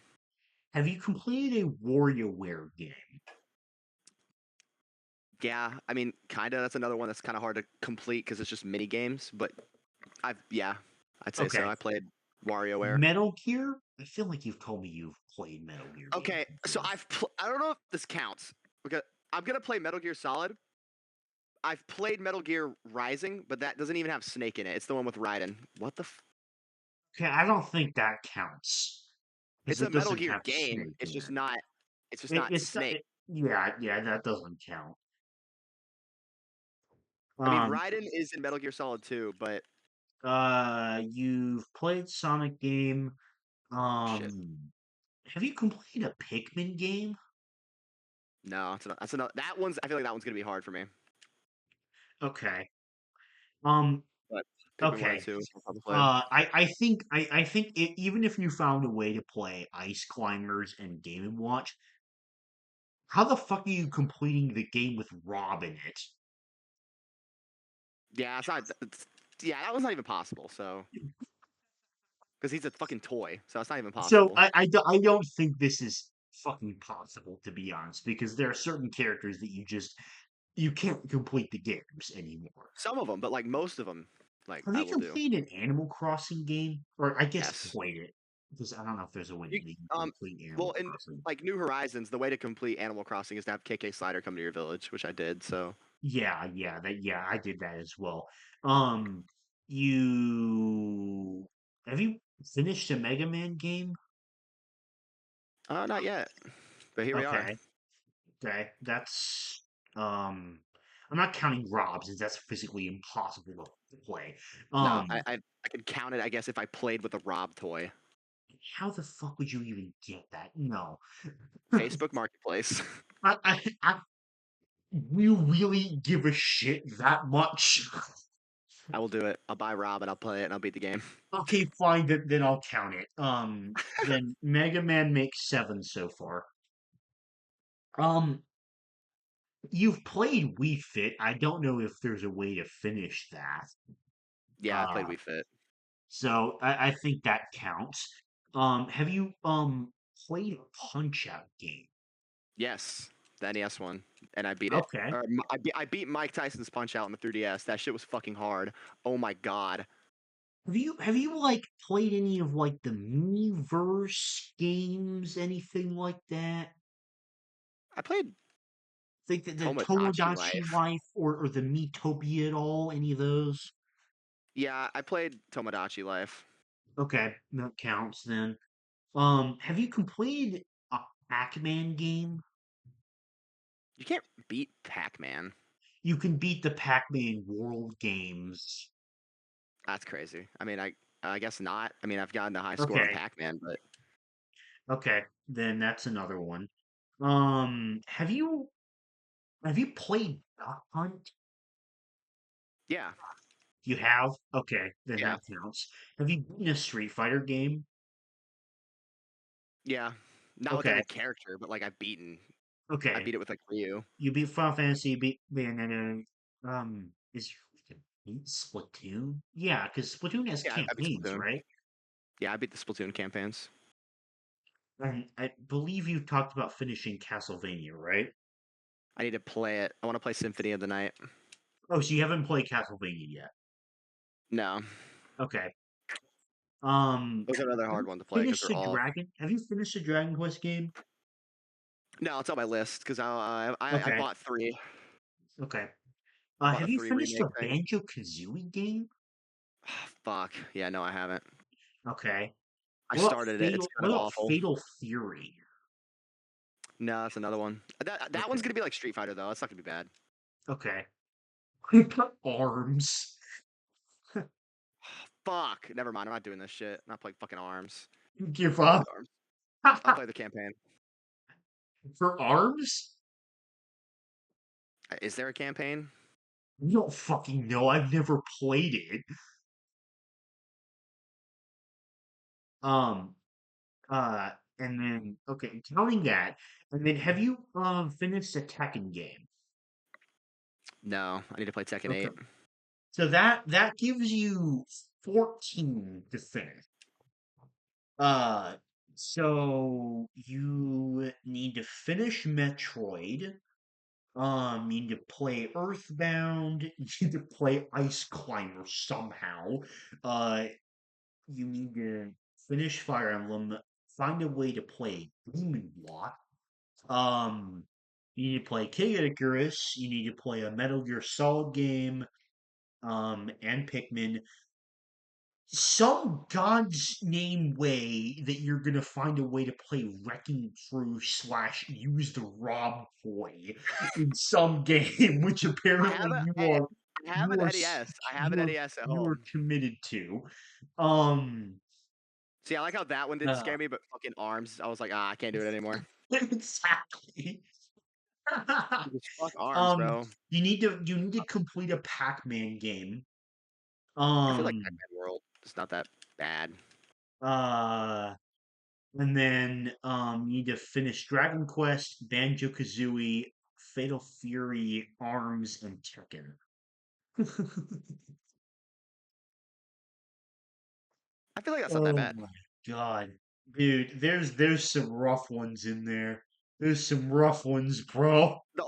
Speaker 1: Have you completed a WarioWare game?
Speaker 2: Yeah, I mean, kinda. That's another one that's kind of hard to complete because it's just mini games. But yeah, I'd say so.
Speaker 1: Okay.
Speaker 2: I played WarioWare.
Speaker 1: Metal Gear? I feel like you've told me you've played Metal Gear games
Speaker 2: Okay, so
Speaker 1: before.
Speaker 2: I don't know if this counts because I'm gonna play Metal Gear Solid. I've played Metal Gear Rising, but that doesn't even have Snake in it. It's the one with Raiden. What the?
Speaker 1: Okay, I don't think that counts because
Speaker 2: It's a
Speaker 1: it
Speaker 2: Metal
Speaker 1: doesn't
Speaker 2: Gear
Speaker 1: have
Speaker 2: game.
Speaker 1: Snake
Speaker 2: It's
Speaker 1: in
Speaker 2: just
Speaker 1: it.
Speaker 2: not. It's just
Speaker 1: It
Speaker 2: not
Speaker 1: it's not,
Speaker 2: Snake.
Speaker 1: yeah, yeah, that doesn't count.
Speaker 2: I mean,
Speaker 1: Um,
Speaker 2: Raiden is in Metal Gear Solid 2, but
Speaker 1: you've played Sonic game.
Speaker 2: shit.
Speaker 1: Have you completed a Pikmin game?
Speaker 2: No, that's another. That one's. I feel like that one's gonna be hard for me.
Speaker 1: Okay. Um,
Speaker 2: But Pikmin 1 and
Speaker 1: okay.
Speaker 2: 2, I'll probably play.
Speaker 1: I think even if you found a way to play Ice Climbers and Game and Watch, how the fuck are you completing the game with Rob in it?
Speaker 2: Yeah, yeah, that was not even possible. So because he's a fucking toy, so it's not even
Speaker 1: So
Speaker 2: possible.
Speaker 1: I don't think this is fucking possible, to be honest, because there are certain characters that you can't complete the games anymore.
Speaker 2: Some of them, but like most of them, like
Speaker 1: Have
Speaker 2: I
Speaker 1: you
Speaker 2: will do.
Speaker 1: completed an Animal Crossing game? Or I guess
Speaker 2: Yes.
Speaker 1: played it. Because I don't know if there's a way that
Speaker 2: You,
Speaker 1: you can
Speaker 2: um,
Speaker 1: complete
Speaker 2: well,
Speaker 1: Animal
Speaker 2: in
Speaker 1: Crossing.
Speaker 2: like New Horizons, the way to complete Animal Crossing is to have KK Slider come to your village, which I did. So,
Speaker 1: Yeah, I did that as well. Um, you have you finished a Mega Man game?
Speaker 2: not yet, but here we are.
Speaker 1: Okay, okay, that's I'm not counting Rob's, as that's physically impossible to play.
Speaker 2: No,
Speaker 1: Um,
Speaker 2: I could count it, I guess, if I played with a Rob toy.
Speaker 1: how the fuck would you even get that? No,
Speaker 2: Facebook Marketplace.
Speaker 1: I you really give a shit that much?
Speaker 2: I will do it. I'll buy Rob and I'll play it and I'll beat the game.
Speaker 1: Okay, fine, then I'll count it. Then Mega Man makes seven so far. Um, you've played Wii Fit. I don't know if there's a way to finish that.
Speaker 2: Yeah, I played
Speaker 1: Uh,
Speaker 2: Wii Fit.
Speaker 1: so I think that counts. Have you played a Punch Out game?
Speaker 2: Yes, the NES one, and I beat it.
Speaker 1: Okay.
Speaker 2: I beat Mike Tyson's Punch Out in the 3DS. That shit was fucking hard. Oh my god.
Speaker 1: Have you like played any of like the Miiverse games, anything like that?
Speaker 2: I played
Speaker 1: Think that the
Speaker 2: Tomodachi
Speaker 1: Tomodachi
Speaker 2: Life.
Speaker 1: Life or the Miitopia at all? Any of those?
Speaker 2: Yeah, I played Tomodachi Life.
Speaker 1: Okay, that counts then. Have you completed a Pac-Man game?
Speaker 2: You can't beat Pac-Man.
Speaker 1: You can beat the Pac-Man World games.
Speaker 2: That's crazy. I mean, I guess not. I mean, I've gotten a high score on
Speaker 1: Okay,
Speaker 2: Pac-Man, but
Speaker 1: okay, then that's another one. Have you played Duck Hunt?
Speaker 2: yeah,
Speaker 1: You have? Okay, then
Speaker 2: yeah,
Speaker 1: that counts. Have you beaten a Street Fighter game?
Speaker 2: yeah. Not with
Speaker 1: Okay,
Speaker 2: every character, but like I've beaten. I
Speaker 1: okay.
Speaker 2: beat it with like Ryu.
Speaker 1: You beat Final Fantasy, you beat man, is you beat Splatoon? Yeah, because Splatoon has
Speaker 2: Yeah, I beat
Speaker 1: campaigns,
Speaker 2: Splatoon.
Speaker 1: right?
Speaker 2: Yeah, I beat the Splatoon campaigns.
Speaker 1: And I believe you talked about finishing Castlevania, right?
Speaker 2: I need to play it. I want to play Symphony of the Night.
Speaker 1: Oh, so you haven't played Castlevania yet.
Speaker 2: No,
Speaker 1: Okay.
Speaker 2: those are another hard one to play because they're all.
Speaker 1: Have you finished the Dragon Quest game?
Speaker 2: No, it's on my list because I
Speaker 1: Okay,
Speaker 2: bought three.
Speaker 1: okay.
Speaker 2: I bought the
Speaker 1: Have you
Speaker 2: three
Speaker 1: finished
Speaker 2: remake
Speaker 1: a
Speaker 2: thing.
Speaker 1: Banjo-Kazooie game?
Speaker 2: Fuck. Yeah, no, I haven't.
Speaker 1: Okay.
Speaker 2: I
Speaker 1: What about
Speaker 2: started it. It's
Speaker 1: Fatal?
Speaker 2: kind
Speaker 1: What
Speaker 2: of
Speaker 1: about
Speaker 2: awful.
Speaker 1: Fatal Fury?
Speaker 2: No, that's another one. That one's
Speaker 1: Okay,
Speaker 2: gonna be like Street Fighter though. That's not gonna be bad.
Speaker 1: okay. Arms.
Speaker 2: Fuck. Never mind. I'm not doing this shit. I'm not playing fucking Arms.
Speaker 1: Give
Speaker 2: I'll play
Speaker 1: up
Speaker 2: the Arms. I'll play the campaign.
Speaker 1: for arms?
Speaker 2: Is there a campaign?
Speaker 1: You don't fucking know. I've never played it. Um. And then okay, counting that, and then have you finished a Tekken game?
Speaker 2: No, I need to play Tekken
Speaker 1: Okay.
Speaker 2: 8.
Speaker 1: So that gives you 14 to finish. Uh, so you need to finish Metroid. You need to play Earthbound. You need to play Ice Climber somehow. Uh, you need to finish Fire Emblem. Find a way to play Demon Block. Um, you need to play Kid Icarus. You need to play a Metal Gear Solid game. And Pikmin. Some God's name way that you're gonna find a way to play Wrecking Crew slash use the Rob Boy in some game, which
Speaker 2: I have
Speaker 1: apparently
Speaker 2: a
Speaker 1: you
Speaker 2: I
Speaker 1: are
Speaker 2: I have
Speaker 1: you
Speaker 2: an
Speaker 1: are
Speaker 2: NES. I have an
Speaker 1: you are
Speaker 2: NES at
Speaker 1: you are
Speaker 2: home.
Speaker 1: committed to. Um,
Speaker 2: See, I like how that one didn't
Speaker 1: uh,
Speaker 2: scare me, but fucking Arms, I was like, I can't do it anymore.
Speaker 1: exactly.
Speaker 2: Because fuck Arms,
Speaker 1: um,
Speaker 2: bro.
Speaker 1: you need to complete a Pac-Man game.
Speaker 2: I feel like
Speaker 1: Um,
Speaker 2: Pac-Man World is not that bad.
Speaker 1: uh. And then you need to finish Dragon Quest, Banjo Kazooie, Fatal Fury, Arms, and Tekken.
Speaker 2: I feel like that's not that
Speaker 1: Oh
Speaker 2: bad.
Speaker 1: my god. Dude, there's some rough ones in there. There's some rough ones, bro.
Speaker 2: The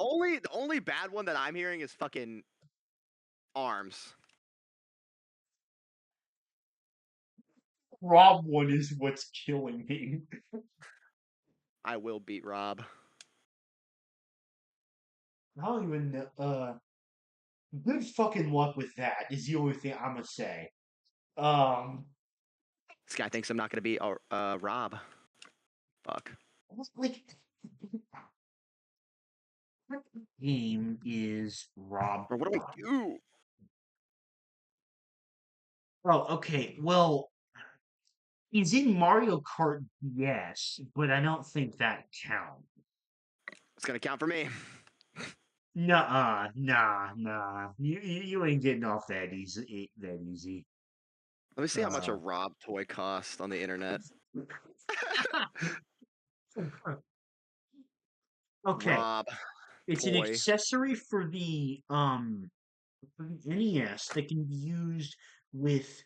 Speaker 2: only bad one that I'm hearing is fucking Arms.
Speaker 1: Rob one is what's killing me.
Speaker 2: I will beat Rob.
Speaker 1: I don't even know. Good fucking luck with that is the only thing I'm gonna say. Um,
Speaker 2: This guy thinks I'm not gonna beat Rob. Fuck.
Speaker 1: like, what game is Rob
Speaker 2: Or what do I
Speaker 1: from?
Speaker 2: do?
Speaker 1: Oh, okay. Well, he's in Mario Kart, yes, but I don't think that counts.
Speaker 2: It's gonna count for me.
Speaker 1: Nuh-uh, nah. You ain't getting off that easy. That easy.
Speaker 2: Let me see how much a
Speaker 1: Uh,
Speaker 2: Rob toy costs on the internet.
Speaker 1: okay,
Speaker 2: Rob
Speaker 1: it's an
Speaker 2: toy.
Speaker 1: accessory for the NES that can be used with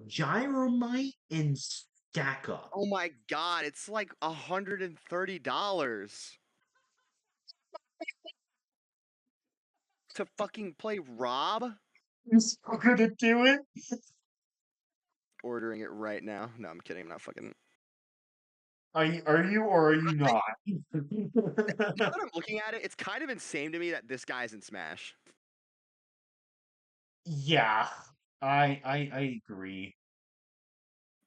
Speaker 1: Gyromite and Stack Up.
Speaker 2: Oh my god, it's like $130 to fucking play Rob.
Speaker 1: You still gonna do it?
Speaker 2: Ordering it right now. No, I'm kidding. I'm not fucking.
Speaker 1: Are you or are you
Speaker 2: I,
Speaker 1: not?
Speaker 2: now that I'm looking at it, it's kind of insane to me that this guy's in Smash.
Speaker 1: Yeah, I agree.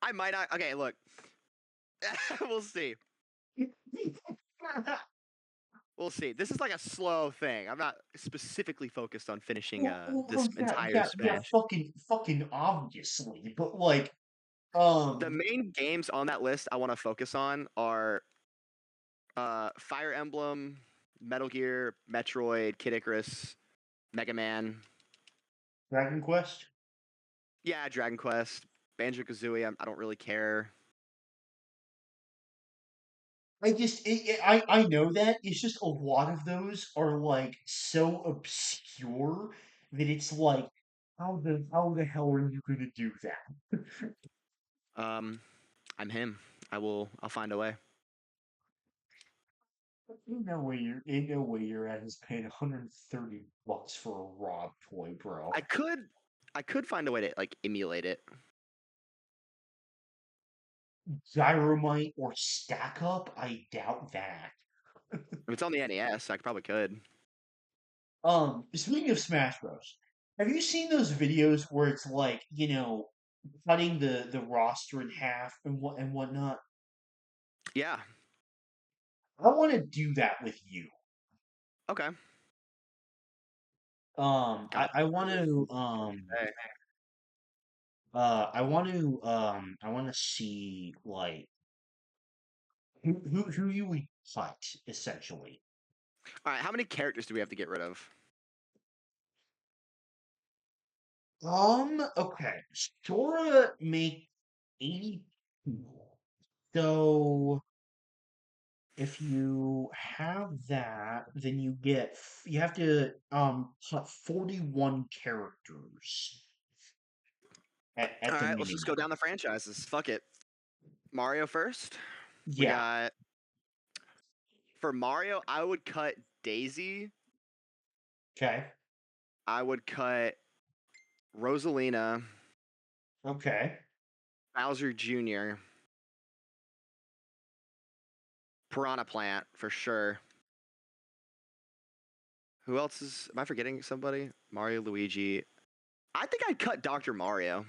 Speaker 2: I might not. Okay, look, we'll see. We'll see. This is like a slow thing. I'm not specifically focused on finishing this
Speaker 1: Yeah,
Speaker 2: entire
Speaker 1: yeah, yeah,
Speaker 2: Smash.
Speaker 1: fucking obviously, but like,
Speaker 2: The
Speaker 1: um,
Speaker 2: main games on that list I want to focus on are Fire Emblem, Metal Gear, Metroid, Kid Icarus, Mega Man.
Speaker 1: Dragon Quest.
Speaker 2: Yeah, Dragon Quest, Banjo Kazooie. I don't really care.
Speaker 1: I know that it's just a lot of those are like so obscure that it's like, how the hell are you gonna do that?
Speaker 2: Um, I'm him. I'll find a way.
Speaker 1: Ain't no way your ass is paying $130 for a Rob toy, bro.
Speaker 2: I could I could find a way to like emulate it.
Speaker 1: Gyromite or Stack Up? I doubt that.
Speaker 2: If it's on the NES, I probably could.
Speaker 1: Speaking of Smash Bros, have you seen those videos where it's like, cutting the roster in half and whatnot?
Speaker 2: Yeah.
Speaker 1: I want to do that with you.
Speaker 2: Okay. God,
Speaker 1: I want to
Speaker 2: hey.
Speaker 1: I want to see like who you would fight essentially.
Speaker 2: All right. How many characters do we have to get rid of?
Speaker 1: Okay, Sora make 82. So if you have that, then you have to cut 41 characters
Speaker 2: All
Speaker 1: at the
Speaker 2: right. Let's just go
Speaker 1: minimum.
Speaker 2: down the franchises. Fuck it. Mario first. We
Speaker 1: Yeah.
Speaker 2: got for Mario. I would cut Daisy.
Speaker 1: Okay.
Speaker 2: I would cut Rosalina,
Speaker 1: Okay.
Speaker 2: Bowser Jr., Piranha Plant for sure. Who else is? Am I forgetting somebody? Mario, Luigi. I think I'd cut Dr. Mario.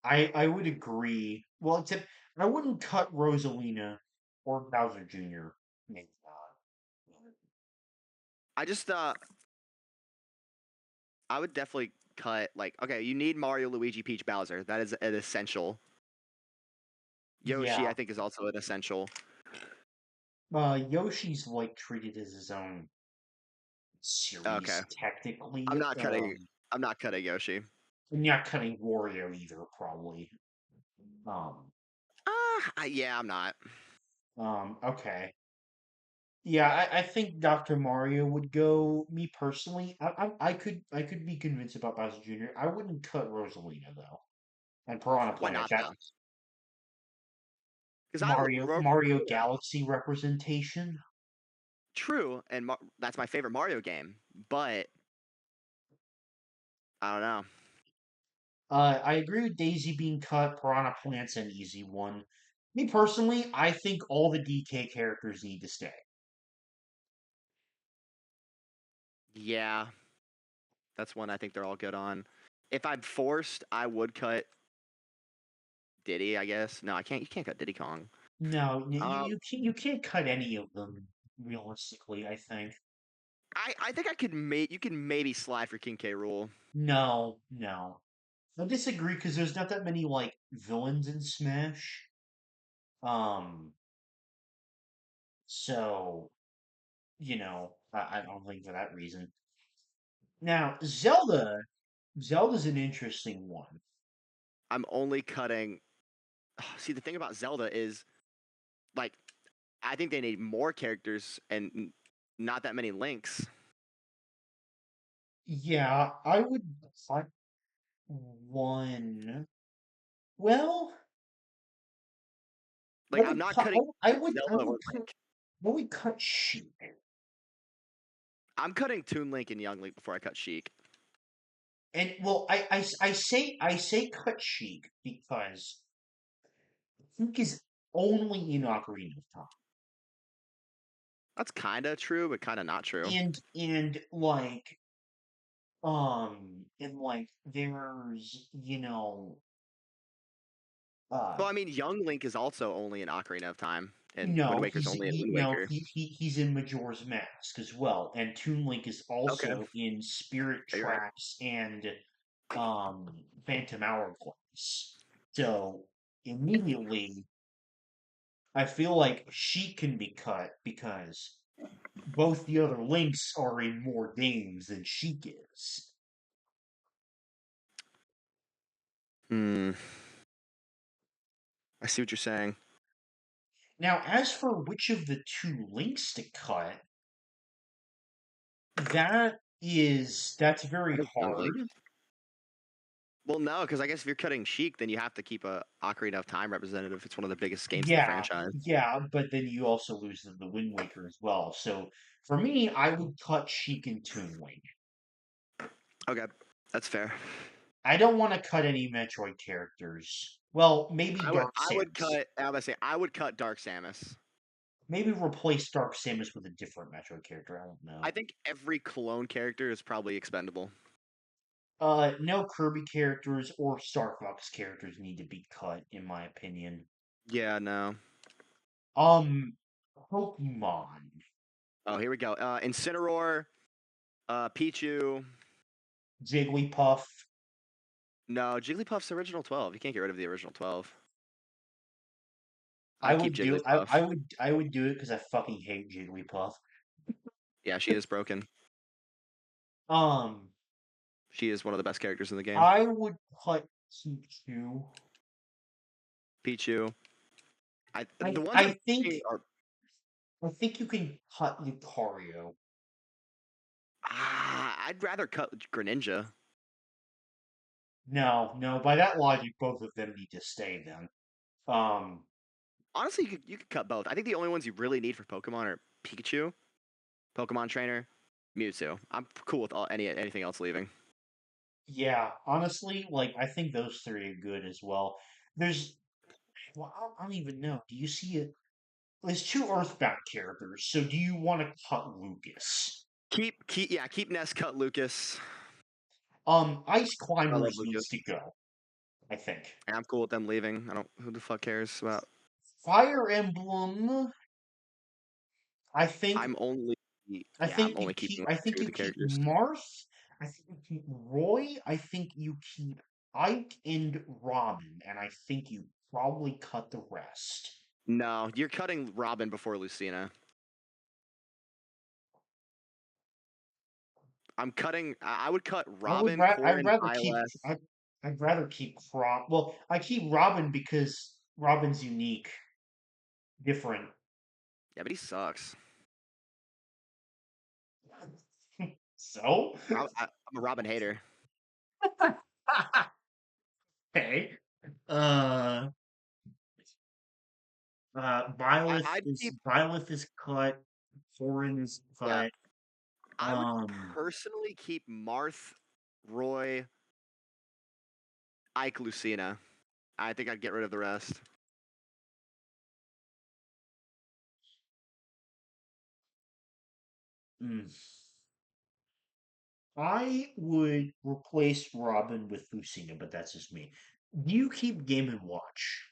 Speaker 1: I would agree. Well, except I wouldn't cut Rosalina or Bowser Jr. Maybe not.
Speaker 2: I just I would definitely cut like okay, you need Mario, Luigi, Peach, Bowser. That is an essential. Yoshi,
Speaker 1: Yeah.
Speaker 2: I think, is also an essential.
Speaker 1: Yoshi's like treated as his own
Speaker 2: Okay,
Speaker 1: series technically.
Speaker 2: I'm not cutting. I'm not cutting Yoshi.
Speaker 1: And not cutting Wario either, probably. Um,
Speaker 2: Yeah, I'm not.
Speaker 1: okay. Yeah, I think Dr. Mario would go. Me personally, I could be convinced about Bowser Jr. I wouldn't cut Rosalina though, and Piranha
Speaker 2: Why
Speaker 1: Plant.
Speaker 2: not
Speaker 1: That
Speaker 2: though? Because I would
Speaker 1: Mario
Speaker 2: Rosalina.
Speaker 1: Galaxy representation.
Speaker 2: True, and that's my favorite Mario game. But I don't know.
Speaker 1: I agree with Daisy being cut. Piranha Plant's an easy one. Me personally, I think all the DK characters need to stay.
Speaker 2: Yeah, that's one I think they're all good on. If I'm forced, I would cut Diddy. I guess no, I can't. You can't cut Diddy Kong.
Speaker 1: No,
Speaker 2: Um,
Speaker 1: you can't cut any of them realistically. I think.
Speaker 2: I think I could make you can maybe slide for King K. Rule.
Speaker 1: No, no. I disagree because there's not that many like villains in Smash. Um, so I don't think for that reason. Now, Zelda's an interesting one.
Speaker 2: I'm only cutting. See, the thing about Zelda is like I think they need more characters and not that many links.
Speaker 1: Yeah, I would cut one. Well,
Speaker 2: Like I'm not cutting
Speaker 1: I
Speaker 2: Zelda
Speaker 1: would
Speaker 2: or
Speaker 1: cut
Speaker 2: Link.
Speaker 1: I would cut Sheik.
Speaker 2: I'm cutting Toon Link and Young Link before I cut Sheik.
Speaker 1: And well, I say cut Sheik because Sheik is only in Ocarina of Time.
Speaker 2: That's kind of true, but kind of not true.
Speaker 1: And and like there's uh
Speaker 2: Well, I mean, Young Link is also only in Ocarina of Time, and Wind
Speaker 1: no
Speaker 2: Waker's only in Wind
Speaker 1: no
Speaker 2: Waker.
Speaker 1: he's in Majora's Mask as well, and Toon Link is
Speaker 2: Okay,
Speaker 1: also in Spirit
Speaker 2: you're right.
Speaker 1: Tracks and Phantom Hourglass. So immediately I feel like she can be cut because both the other Links are in more games than Sheik is.
Speaker 2: Hmm. I see what you're saying.
Speaker 1: Now, as for which of the two Links to cut, that's very
Speaker 2: I think Young Link.
Speaker 1: hard.
Speaker 2: Well, no, because I guess if you're cutting Sheik, then you have to keep a Ocarina of Time representative. It's one of the biggest games in the
Speaker 1: Yeah,
Speaker 2: franchise.
Speaker 1: yeah, but then you also lose the Wind Waker as well. So for me, I would cut Sheik and Toon Link.
Speaker 2: Okay, that's fair.
Speaker 1: I don't want to cut any Metroid characters. Well, maybe
Speaker 2: I would
Speaker 1: Dark
Speaker 2: I would
Speaker 1: Samus.
Speaker 2: cut. I would say I would cut Dark Samus.
Speaker 1: Maybe replace Dark Samus with a different Metroid character. I don't
Speaker 2: I
Speaker 1: know.
Speaker 2: think every clone character is probably expendable.
Speaker 1: No Kirby characters or Star Fox characters need to be cut, in my opinion.
Speaker 2: Yeah, no.
Speaker 1: Um, Pokemon.
Speaker 2: Oh, here we go. Incineroar, Pichu.
Speaker 1: Jigglypuff.
Speaker 2: No, Jigglypuff's original 12. You can't get rid of the original 12.
Speaker 1: I
Speaker 2: I'd keep
Speaker 1: would do I,
Speaker 2: Jigglypuff.
Speaker 1: I would do it because I fucking hate Jigglypuff.
Speaker 2: Yeah, she is broken.
Speaker 1: Um,
Speaker 2: She is one of the best characters in the game.
Speaker 1: I would cut Pichu.
Speaker 2: Pichu.
Speaker 1: I
Speaker 2: The ones
Speaker 1: I
Speaker 2: I'm thinking
Speaker 1: think
Speaker 2: are
Speaker 1: I think you can cut Lucario.
Speaker 2: I'd rather cut Greninja.
Speaker 1: No, no, by that logic, both of them need to stay then. Um,
Speaker 2: Honestly, you could cut both. I think the only ones you really need for Pokemon are Pikachu, Pokemon Trainer, Mewtwo. I'm cool with anything else leaving.
Speaker 1: yeah, honestly, like I think those three are good as well. There's, well, I don't even know. Do you see it? There's two Earthbound characters, so do you want to cut Lucas?
Speaker 2: Keep Ness, cut Lucas.
Speaker 1: Ice
Speaker 2: I love
Speaker 1: Climbers
Speaker 2: Lucas,
Speaker 1: needs to go, I think.
Speaker 2: and I'm cool with them leaving. I don't. Who the fuck cares about?
Speaker 1: Fire Emblem, I think
Speaker 2: I'm only.
Speaker 1: I
Speaker 2: Yeah, I'm
Speaker 1: think
Speaker 2: only
Speaker 1: you keep
Speaker 2: keeping
Speaker 1: I
Speaker 2: like
Speaker 1: think
Speaker 2: two of
Speaker 1: you
Speaker 2: the
Speaker 1: keep
Speaker 2: characters.
Speaker 1: Marth, I think you keep Roy, I think you keep Ike and Robin, and I think you probably cut the rest.
Speaker 2: No, you're cutting Robin before Lucina. I'm cutting. I would cut Robin,
Speaker 1: I'd
Speaker 2: Corrin,
Speaker 1: rather keep
Speaker 2: Byleth.
Speaker 1: I'd rather keep Well, I keep Robin because Robin's unique, different.
Speaker 2: Yeah, but he sucks.
Speaker 1: So,
Speaker 2: I'm a Robin hater.
Speaker 1: okay. Uh,
Speaker 2: I'd keep.
Speaker 1: Byleth is cut. Foreign is
Speaker 2: Yeah,
Speaker 1: cut.
Speaker 2: I would
Speaker 1: Um,
Speaker 2: personally keep Marth, Roy, Ike, Lucina. I think I'd get rid of the rest.
Speaker 1: mm, I would replace Robin with Lucina, but that's just me. Do you keep Game and Watch?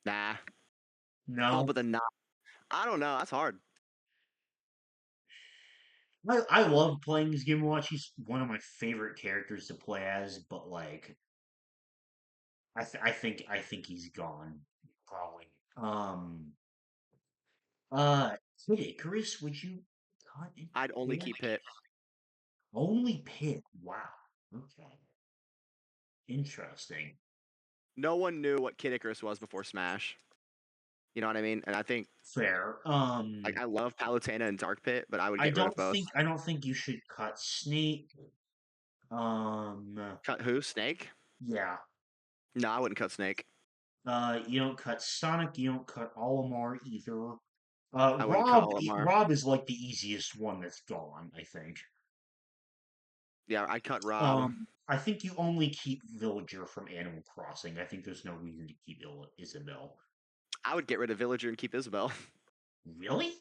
Speaker 2: Nah. Oh,
Speaker 1: No.
Speaker 2: but then not. I don't know. That's hard.
Speaker 1: I love playing as Game and Watch. He's one of my favorite characters to play as, but like I think he's gone probably. Uh Kid Icarus, would you cut it?
Speaker 2: I'd only
Speaker 1: Yeah.
Speaker 2: keep Pit.
Speaker 1: Only Pit. Wow. Okay. Interesting.
Speaker 2: No one knew what Kid Icarus was before Smash. You know what I mean? And I think
Speaker 1: Fair.
Speaker 2: like I love Palutena and Dark Pit, but I would get rid of both.
Speaker 1: I don't think you should cut Snake. Um
Speaker 2: Cut who? Snake?
Speaker 1: yeah.
Speaker 2: No, I wouldn't cut Snake.
Speaker 1: You don't cut Sonic, you don't cut Olimar either.
Speaker 2: I wouldn't cut Olimar.
Speaker 1: Rob is like the easiest one that's gone, I think.
Speaker 2: Yeah, I'd cut Rob.
Speaker 1: I think you only keep Villager from Animal Crossing. I think there's no reason to keep Isabel.
Speaker 2: I would get rid of Villager and keep Isabel.
Speaker 1: Really?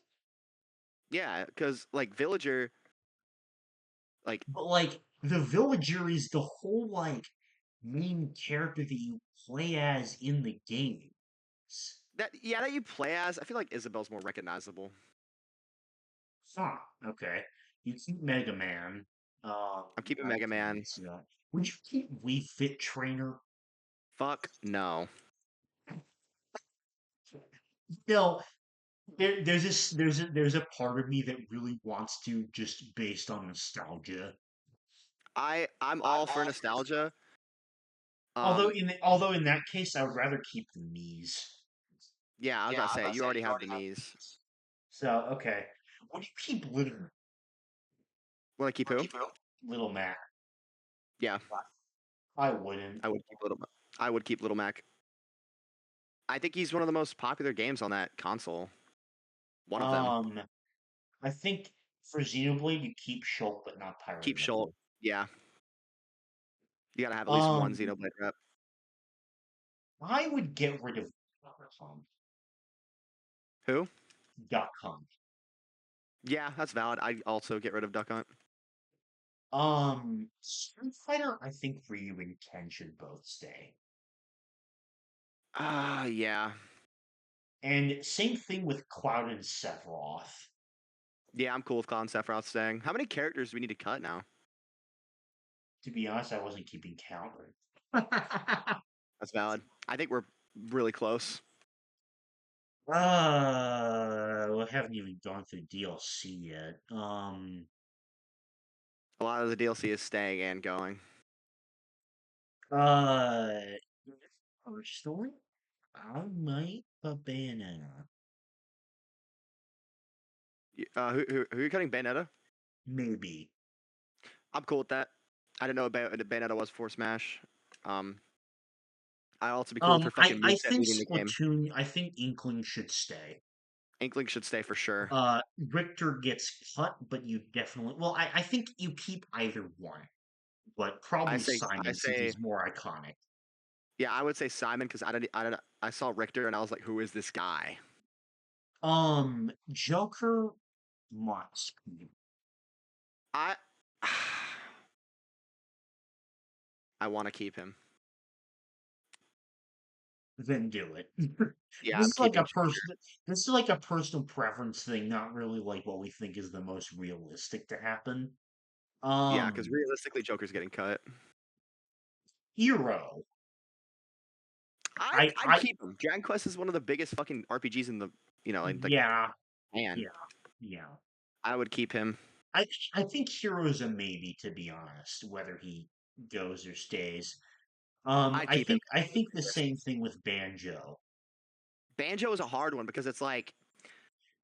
Speaker 2: Yeah, because like Villager, like
Speaker 1: But like the Villager is the whole like main character that you play as in the games.
Speaker 2: that you play as, I feel like Isabel's more recognizable.
Speaker 1: Huh. Okay. You keep Mega Man.
Speaker 2: I'm keeping
Speaker 1: I
Speaker 2: Mega
Speaker 1: can
Speaker 2: Man.
Speaker 1: see that. Would you keep Wii Fit Trainer?
Speaker 2: Fuck no.
Speaker 1: No, there's a part of me that really wants to just based on nostalgia.
Speaker 2: I'm all for nostalgia. Um,
Speaker 1: Although in that case I would rather keep the Mii's.
Speaker 2: yeah, I was about to say you already have the Mii's.
Speaker 1: So okay. Would you keep
Speaker 2: Want to keep who?
Speaker 1: Little Mac?
Speaker 2: Yeah,
Speaker 1: I wouldn't.
Speaker 2: I would keep Little. I would keep Little Mac. I think he's one of the most popular games on that console. One of them.
Speaker 1: Um I think for Xenoblade you keep Shulk but not Pyro
Speaker 2: Keep Schultz.
Speaker 1: Knuckle.
Speaker 2: Yeah, you gotta have at least one
Speaker 1: Um
Speaker 2: Xenoblade rep.
Speaker 1: I would get rid of
Speaker 2: Who?
Speaker 1: Duck Hunt.
Speaker 2: Yeah, that's valid. I'd also get rid of Duck Hunt.
Speaker 1: Street Fighter, I think Ryu and Ken should both stay.
Speaker 2: Yeah.
Speaker 1: And same thing with Cloud and Sephiroth.
Speaker 2: Yeah, I'm cool with Clown Sephiroth staying. How many characters do we need to cut now?
Speaker 1: To be honest, I wasn't keeping count.
Speaker 2: That's valid. I think we're really close.
Speaker 1: We haven't even gone through DLC yet.
Speaker 2: A lot of the DLC is staying and going.
Speaker 1: Uh, Personally, I might put Bayonetta.
Speaker 2: Who are you cutting? Bayonetta?
Speaker 1: Maybe.
Speaker 2: I'm cool with that. I didn't know about Bayonetta was for Smash. Um, I'd also be cool with her fucking
Speaker 1: I
Speaker 2: moveset
Speaker 1: think
Speaker 2: leading the game.
Speaker 1: Splatoon, I think Inkling should stay.
Speaker 2: Inkling should stay for sure.
Speaker 1: Richter gets cut, but you definitely, well, I think you keep either one, but
Speaker 2: I
Speaker 1: probably
Speaker 2: say, I
Speaker 1: Simon since
Speaker 2: say,
Speaker 1: he's more iconic.
Speaker 2: yeah, I would say Simon because I saw Richter and I was like, who is this guy?
Speaker 1: Joker must keep.
Speaker 2: I, I want to keep him.
Speaker 1: Then do it.
Speaker 2: Yeah,
Speaker 1: This
Speaker 2: I'm
Speaker 1: is like
Speaker 2: keeping
Speaker 1: a
Speaker 2: Joker.
Speaker 1: person. This is like a personal preference thing, not really like what we think is the most realistic to happen.
Speaker 2: Yeah, because
Speaker 1: Um,
Speaker 2: realistically, Joker's getting cut.
Speaker 1: Hero.
Speaker 2: I'd keep him. Dragon Quest is one of the biggest fucking RPGs in the in the
Speaker 1: Yeah,
Speaker 2: man.
Speaker 1: yeah, yeah.
Speaker 2: I would keep him.
Speaker 1: I I think Hero's a maybe, to be honest, whether he goes or stays.
Speaker 2: I'd keep him.
Speaker 1: I think the same thing with Banjo.
Speaker 2: Banjo is a hard one because it's like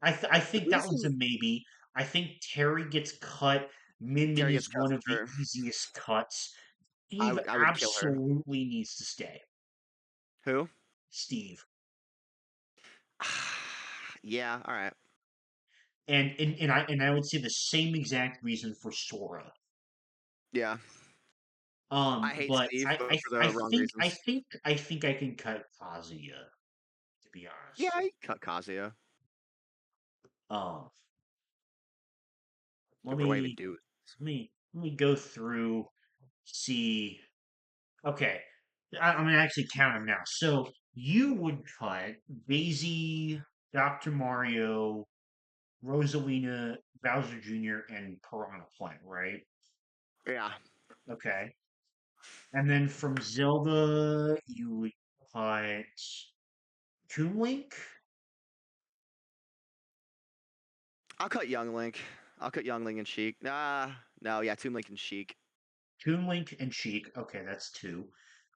Speaker 1: I
Speaker 2: the
Speaker 1: think that one's a
Speaker 2: reason
Speaker 1: maybe. I think Terry gets cut. Min Min
Speaker 2: Terry gets
Speaker 1: is
Speaker 2: cut
Speaker 1: one
Speaker 2: for
Speaker 1: of the
Speaker 2: sure.
Speaker 1: easiest cuts. Steve
Speaker 2: I would kill her.
Speaker 1: absolutely needs to stay.
Speaker 2: Who?
Speaker 1: Steve.
Speaker 2: Yeah. All right.
Speaker 1: And I would say the same exact reason for Sora.
Speaker 2: Yeah. I hate
Speaker 1: But
Speaker 2: Steve, but for the wrong reasons.
Speaker 1: I think I can cut Kazuya, to be
Speaker 2: Yeah,
Speaker 1: honest.
Speaker 2: I cut Kazuya.
Speaker 1: Um, let
Speaker 2: Different way to
Speaker 1: me
Speaker 2: do it.
Speaker 1: let me go through, see. Okay, I'm gonna actually count them now. So you would cut Daisy, Dr. Mario, Rosalina, Bowser Jr., and Piranha Plant, right?
Speaker 2: Yeah.
Speaker 1: Okay. And then from Zelda, you would cut Toon Link,
Speaker 2: I'll cut Young Link. I'll cut Young Link and Sheik. No, yeah, Toon Link and Sheik.
Speaker 1: Toon Link, and Sheik. Okay, that's two.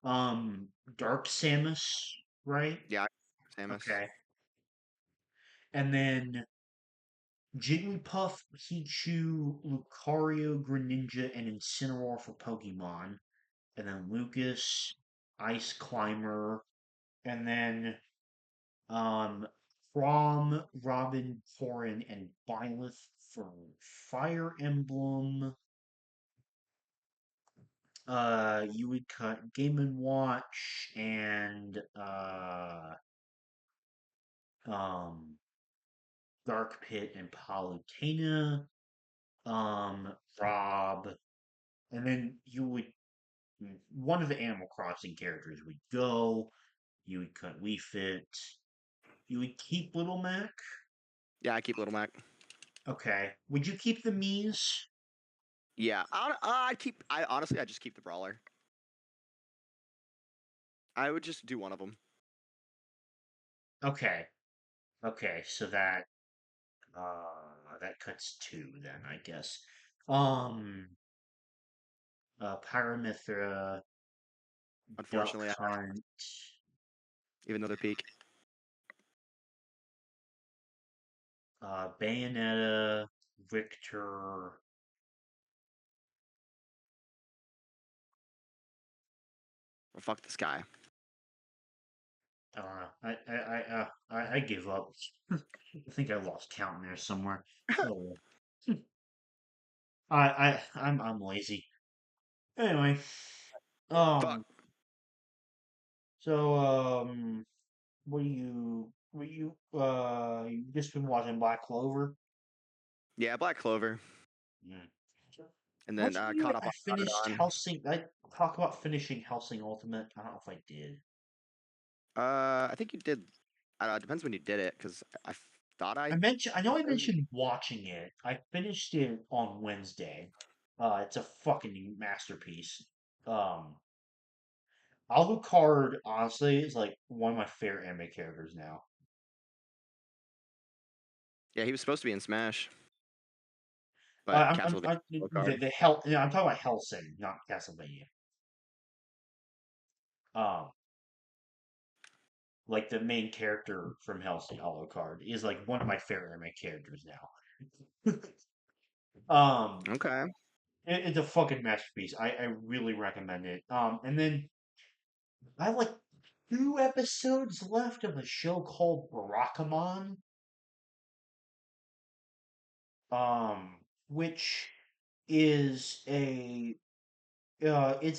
Speaker 1: Um, Dark Samus, right?
Speaker 2: Yeah, Samus.
Speaker 1: Okay. And then Jigglypuff, Pichu, Lucario, Greninja, and Incineroar for Pokemon. And then Lucas, Ice Climber, and then um From, Robin, Thorin, and Byleth for Fire Emblem. You would cut Game and Watch and um Dark Pit and Palutena. Rob, and then you would one of the Animal Crossing characters would go. You would cut Wii Fit. You would keep Little Mac.
Speaker 2: Yeah, I keep Little Mac.
Speaker 1: Okay. Would you keep the Mii's?
Speaker 2: Yeah, I'd keep. I honestly, I just keep the brawler. I would just do one of them.
Speaker 1: Okay. Okay. So that cuts two then, I guess. Um Pyramithra, Duck
Speaker 2: Unfortunately,
Speaker 1: Hunt,
Speaker 2: even though they're peak.
Speaker 1: Bayonetta, Victor.
Speaker 2: Well, fuck this guy.
Speaker 1: I don't know. I give up. I think I lost count in there somewhere. Oh, well. I'm lazy. Anyway,
Speaker 2: Fuck.
Speaker 1: um, so what do you you just been watching Black Clover?
Speaker 2: Yeah, Black Clover,
Speaker 1: Mm.
Speaker 2: and then
Speaker 1: Mention you
Speaker 2: caught up
Speaker 1: I
Speaker 2: on
Speaker 1: finished
Speaker 2: Gargadon.
Speaker 1: Hellsing. I talk about finishing Hellsing Ultimate. I don't know if I did.
Speaker 2: I think you did. It depends when you did it, because thought I.
Speaker 1: I know I mentioned watching it. I finished it on Wednesday. It's a fucking masterpiece. Um, Alucard honestly is like one of my favorite anime characters now.
Speaker 2: Yeah, he was supposed to be in Smash, but Castlevania card.
Speaker 1: The hell. No, I'm talking about Hellsing, not Castlevania. Um, like the main character from Hellsing, Alucard, is like one of my favorite anime characters now. um,
Speaker 2: Okay.
Speaker 1: it's a fucking masterpiece. I really recommend it. And then I have like 2 episodes left of a show called Barakamon, which is it's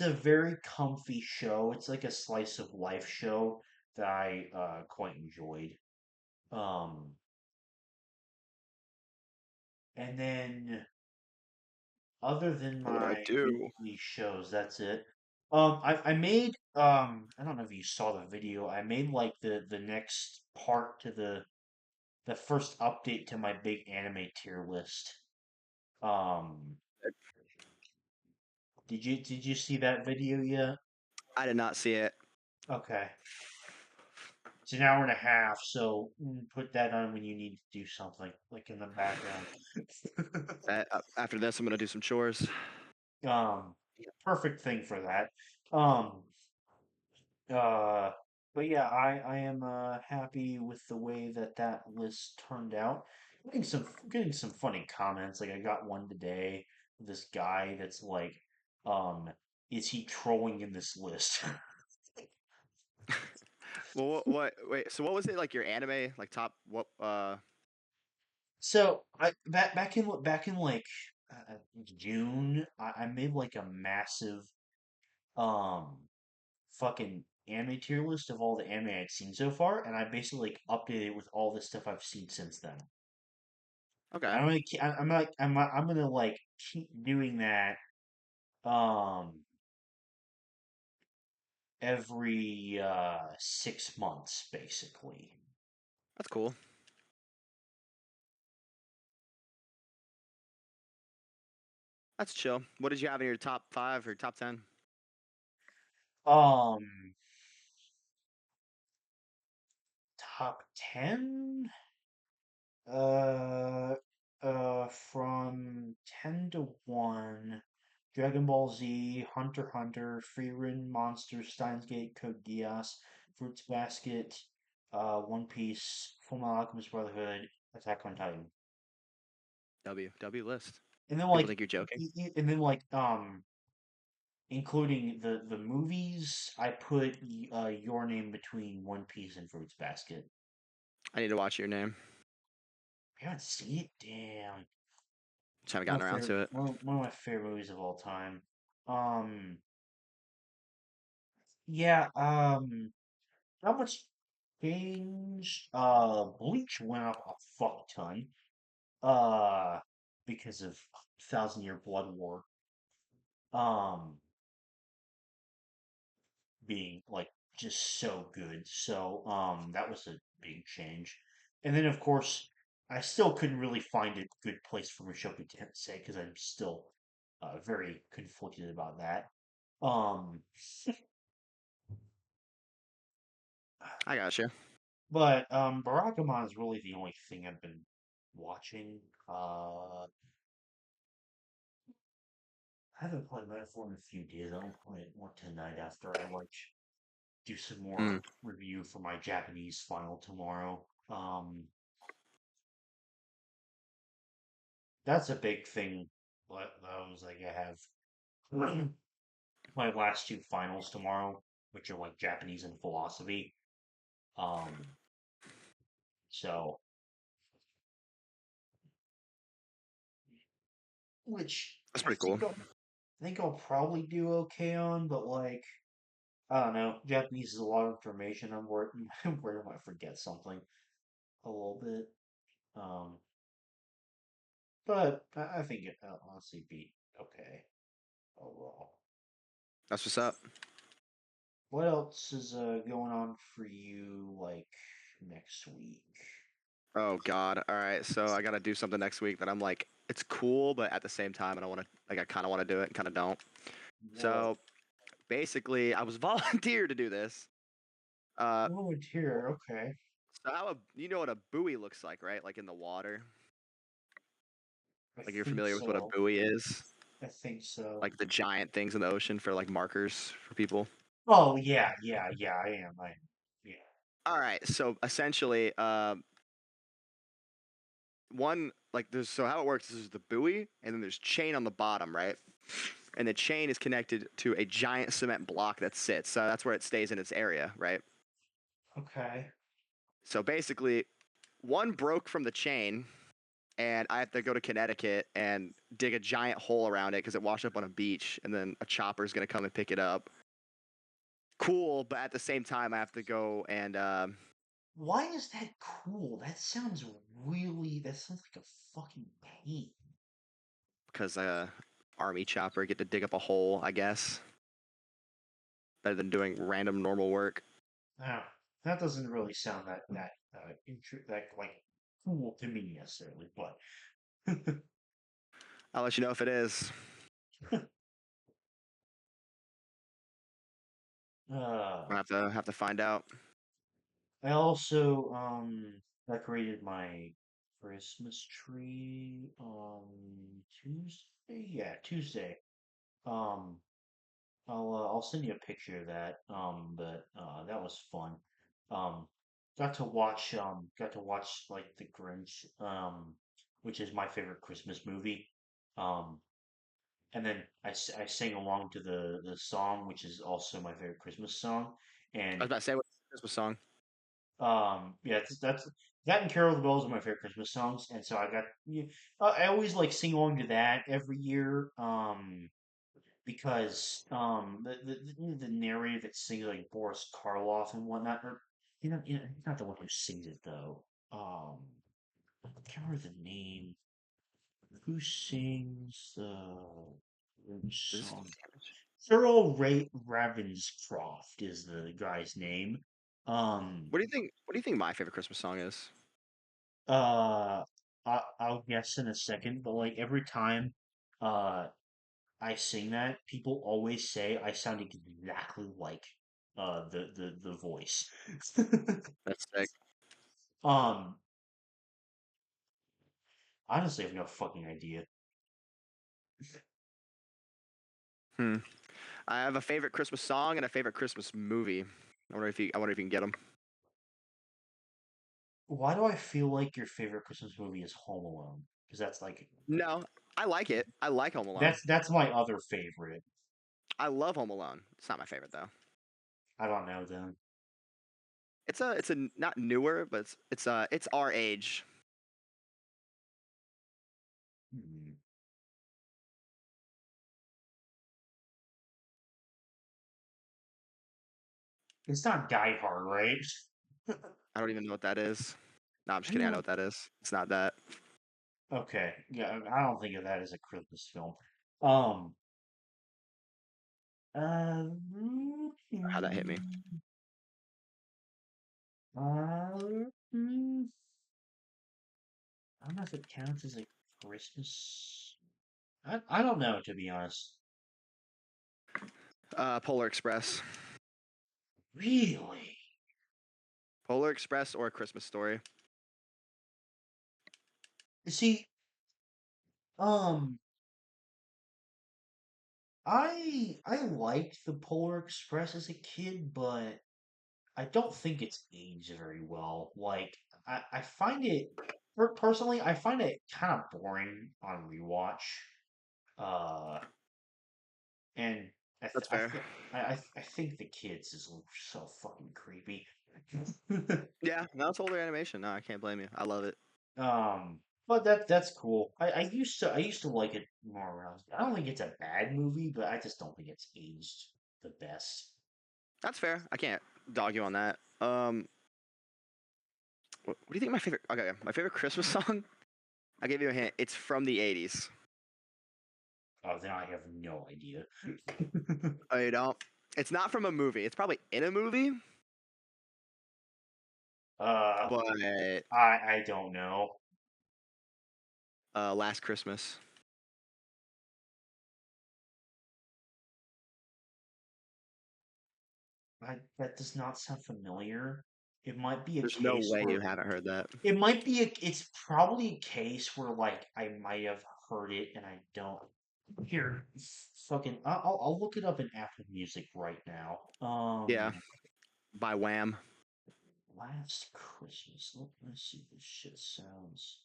Speaker 1: a very comfy show. It's like a slice of life show that I quite enjoyed. Um, and then other than
Speaker 2: What I
Speaker 1: my
Speaker 2: do?
Speaker 1: weekly shows, that's it. I made I don't know if you saw the video. I made like the next part to the first update to my big anime tier list. Um, did you see that video yet?
Speaker 2: I did not see it.
Speaker 1: Okay. It's an hour and a half, so put that on when you need to do something, like in the background.
Speaker 2: After this, I'm gonna do some chores.
Speaker 1: Um, Perfect thing for that. Um, uh, but yeah, I am happy with the way that that list turned out. Getting some funny comments. Like I got one today. This guy that's like, um, is he trolling in this list?
Speaker 2: Well, what? Wait. So, what was it like? Your anime, like top? What?
Speaker 1: So I back in like June, I made like a massive um fucking anime tier list of all the anime I'd seen so far, and I basically like updated it with all the stuff I've seen since then.
Speaker 2: Okay,
Speaker 1: I'm gonna I'm gonna like keep doing that um every 6 months basically.
Speaker 2: that's cool. That's chill. What did you have in your top five or top 10?
Speaker 1: Um Top 10? Uh, from 10 to 1, Dragon Ball Z, Hunter x Hunter, Frieren, Monster, Steins Gate, Code Geass, Fruits Basket, One Piece, Fullmetal Alchemist Brotherhood, Attack on Titan.
Speaker 2: W list.
Speaker 1: And then
Speaker 2: People
Speaker 1: like,
Speaker 2: think you're joking.
Speaker 1: and then like, including the movies, I put Your Name between One Piece and Fruits Basket.
Speaker 2: I need to watch your name.
Speaker 1: You haven't seen it? Damn.
Speaker 2: Just haven't gotten around to it.
Speaker 1: One of my favorite movies of all time. Um, yeah, not much changed. Bleach went up a fuck ton. Uh, because of Thousand Year Blood War. Um, being like just so good. So, that was a big change. And then, of course, I still couldn't really find a good place for Mushoku Tensei because I'm still very conflicted about that. Um,
Speaker 2: I got you.
Speaker 1: but Barakamon is really the only thing I've been watching. I haven't played Metaphor in a few days. I'll play it more tonight after I like do some
Speaker 2: Mm,
Speaker 1: more review for my Japanese final tomorrow. That's a big thing. But I was like, I have my last two finals tomorrow, which are like Japanese and philosophy. Um, so which
Speaker 2: that's pretty cool.
Speaker 1: I think I'll probably do okay on, but like. I don't know. Japanese is a lot of information. I'm worried, I'm worried I might forget something a little bit. Um, but I think it'll honestly be okay overall.
Speaker 2: That's what's up.
Speaker 1: What else is going on for you like next week?
Speaker 2: Oh God. All right. So I gotta do something next week that I'm like, it's cool, but at the same time, I don't want to. Like, I kind of want to do it and kind of don't.
Speaker 1: What?
Speaker 2: So basically, I was volunteered to do this. Uh,
Speaker 1: Volunteer, okay.
Speaker 2: so how a you know what a buoy looks like, right? Like in the water.
Speaker 1: I
Speaker 2: Like you're
Speaker 1: think
Speaker 2: familiar with what a
Speaker 1: so.
Speaker 2: buoy is,
Speaker 1: I think so.
Speaker 2: like the giant things in the ocean for like markers for people.
Speaker 1: Oh yeah, yeah, I am. Yeah.
Speaker 2: All right. So essentially, one like there's so how it works is there's the buoy and then there's chain on the bottom, right? And the chain is connected to a giant cement block that sits. So that's where it stays in its area, right?
Speaker 1: Okay.
Speaker 2: So basically, one broke from the chain, and I have to go to Connecticut and dig a giant hole around it because it washed up on a beach, and then a chopper is gonna come and pick it up. Cool, but at the same time, I have to go and
Speaker 1: Why is that cool? That sounds like a fucking pain.
Speaker 2: because army chopper get to dig up a hole, I guess, better than doing random normal work.
Speaker 1: Ah, that doesn't really sound that like cool to me necessarily, but
Speaker 2: I'll let you know if it is.
Speaker 1: uh
Speaker 2: I have to find out.
Speaker 1: I also decorated my Christmas tree on Tuesday. Yeah, Tuesday. Um I'll send you a picture of that. But that was fun. Um, got to watch like The Grinch, which is my favorite Christmas movie. Um, and then I sang along to the song, which is also my favorite Christmas song.
Speaker 2: I was
Speaker 1: And
Speaker 2: about to say what Christmas song.
Speaker 1: yeah, that's that and Carol of the Bells are my favorite Christmas songs. And so I got yeah, I always like sing along to that every year. Because the narrator that sings like Boris Karloff and whatnot, or he's not the one who sings it though. I can't remember the name. Who sings the
Speaker 2: Does
Speaker 1: song? Cyril Ray Ravenscroft is the guy's name. Um,
Speaker 2: What do you think? What do you think my favorite Christmas song is?
Speaker 1: uh, I'll guess in a second, but like every time, uh, I sing that, people always say I sound exactly like the voice.
Speaker 2: That's sick.
Speaker 1: Um, honestly, I have no fucking idea.
Speaker 2: Hmm. I have a favorite Christmas song and a favorite Christmas movie. I wonder if you can get them.
Speaker 1: Why do I feel like your favorite Christmas movie is Home Alone? Because
Speaker 2: No, I like it. I like Home Alone.
Speaker 1: that's my other favorite.
Speaker 2: I love Home Alone. It's not my favorite though.
Speaker 1: I don't know then.
Speaker 2: It's a not newer, but it's our age.
Speaker 1: Hmm. It's not Die Hard, right?
Speaker 2: I don't even know what that is. No, I'm just
Speaker 1: I
Speaker 2: kidding. I know
Speaker 1: don't.
Speaker 2: what that is. It's not that.
Speaker 1: Okay, yeah, I don't think of that as a Christmas film. Um, uh,
Speaker 2: How that hit me.
Speaker 1: hmm, I don't know if it counts as a Christmas. I don't know, to be honest.
Speaker 2: Polar Express.
Speaker 1: Really?
Speaker 2: Polar Express or A Christmas Story.
Speaker 1: See, um, I liked the Polar Express as a kid, but I don't think it's aged very well. Like, I find it personally, I find it kind of boring on rewatch. Uh, and
Speaker 2: That's fair.
Speaker 1: I think the kids is so fucking creepy.
Speaker 2: Yeah, no, it's older animation. No, I can't blame you. I love it.
Speaker 1: Um, but that's cool. I used to like it more when I was. I don't think it's a bad movie, but I just don't think it's aged the best.
Speaker 2: That's fair. I can't dog you on that. What do you think my favorite? Okay, my favorite Christmas song. I'll give you a hint. It's from the '80s.
Speaker 1: Oh, then I have no idea.
Speaker 2: Oh, you don't? It's not from a movie. It's probably in a movie,
Speaker 1: uh,
Speaker 2: but
Speaker 1: I don't know.
Speaker 2: Last Christmas.
Speaker 1: That does not sound familiar. It might be a
Speaker 2: There's no
Speaker 1: case
Speaker 2: way
Speaker 1: where
Speaker 2: you haven't heard that.
Speaker 1: it's probably a case where like I might have heard it and I don't. Here, fucking, I'll look it up in Apple Music right now.
Speaker 2: Yeah, by Wham.
Speaker 1: Last Christmas. Let me see if this shit sounds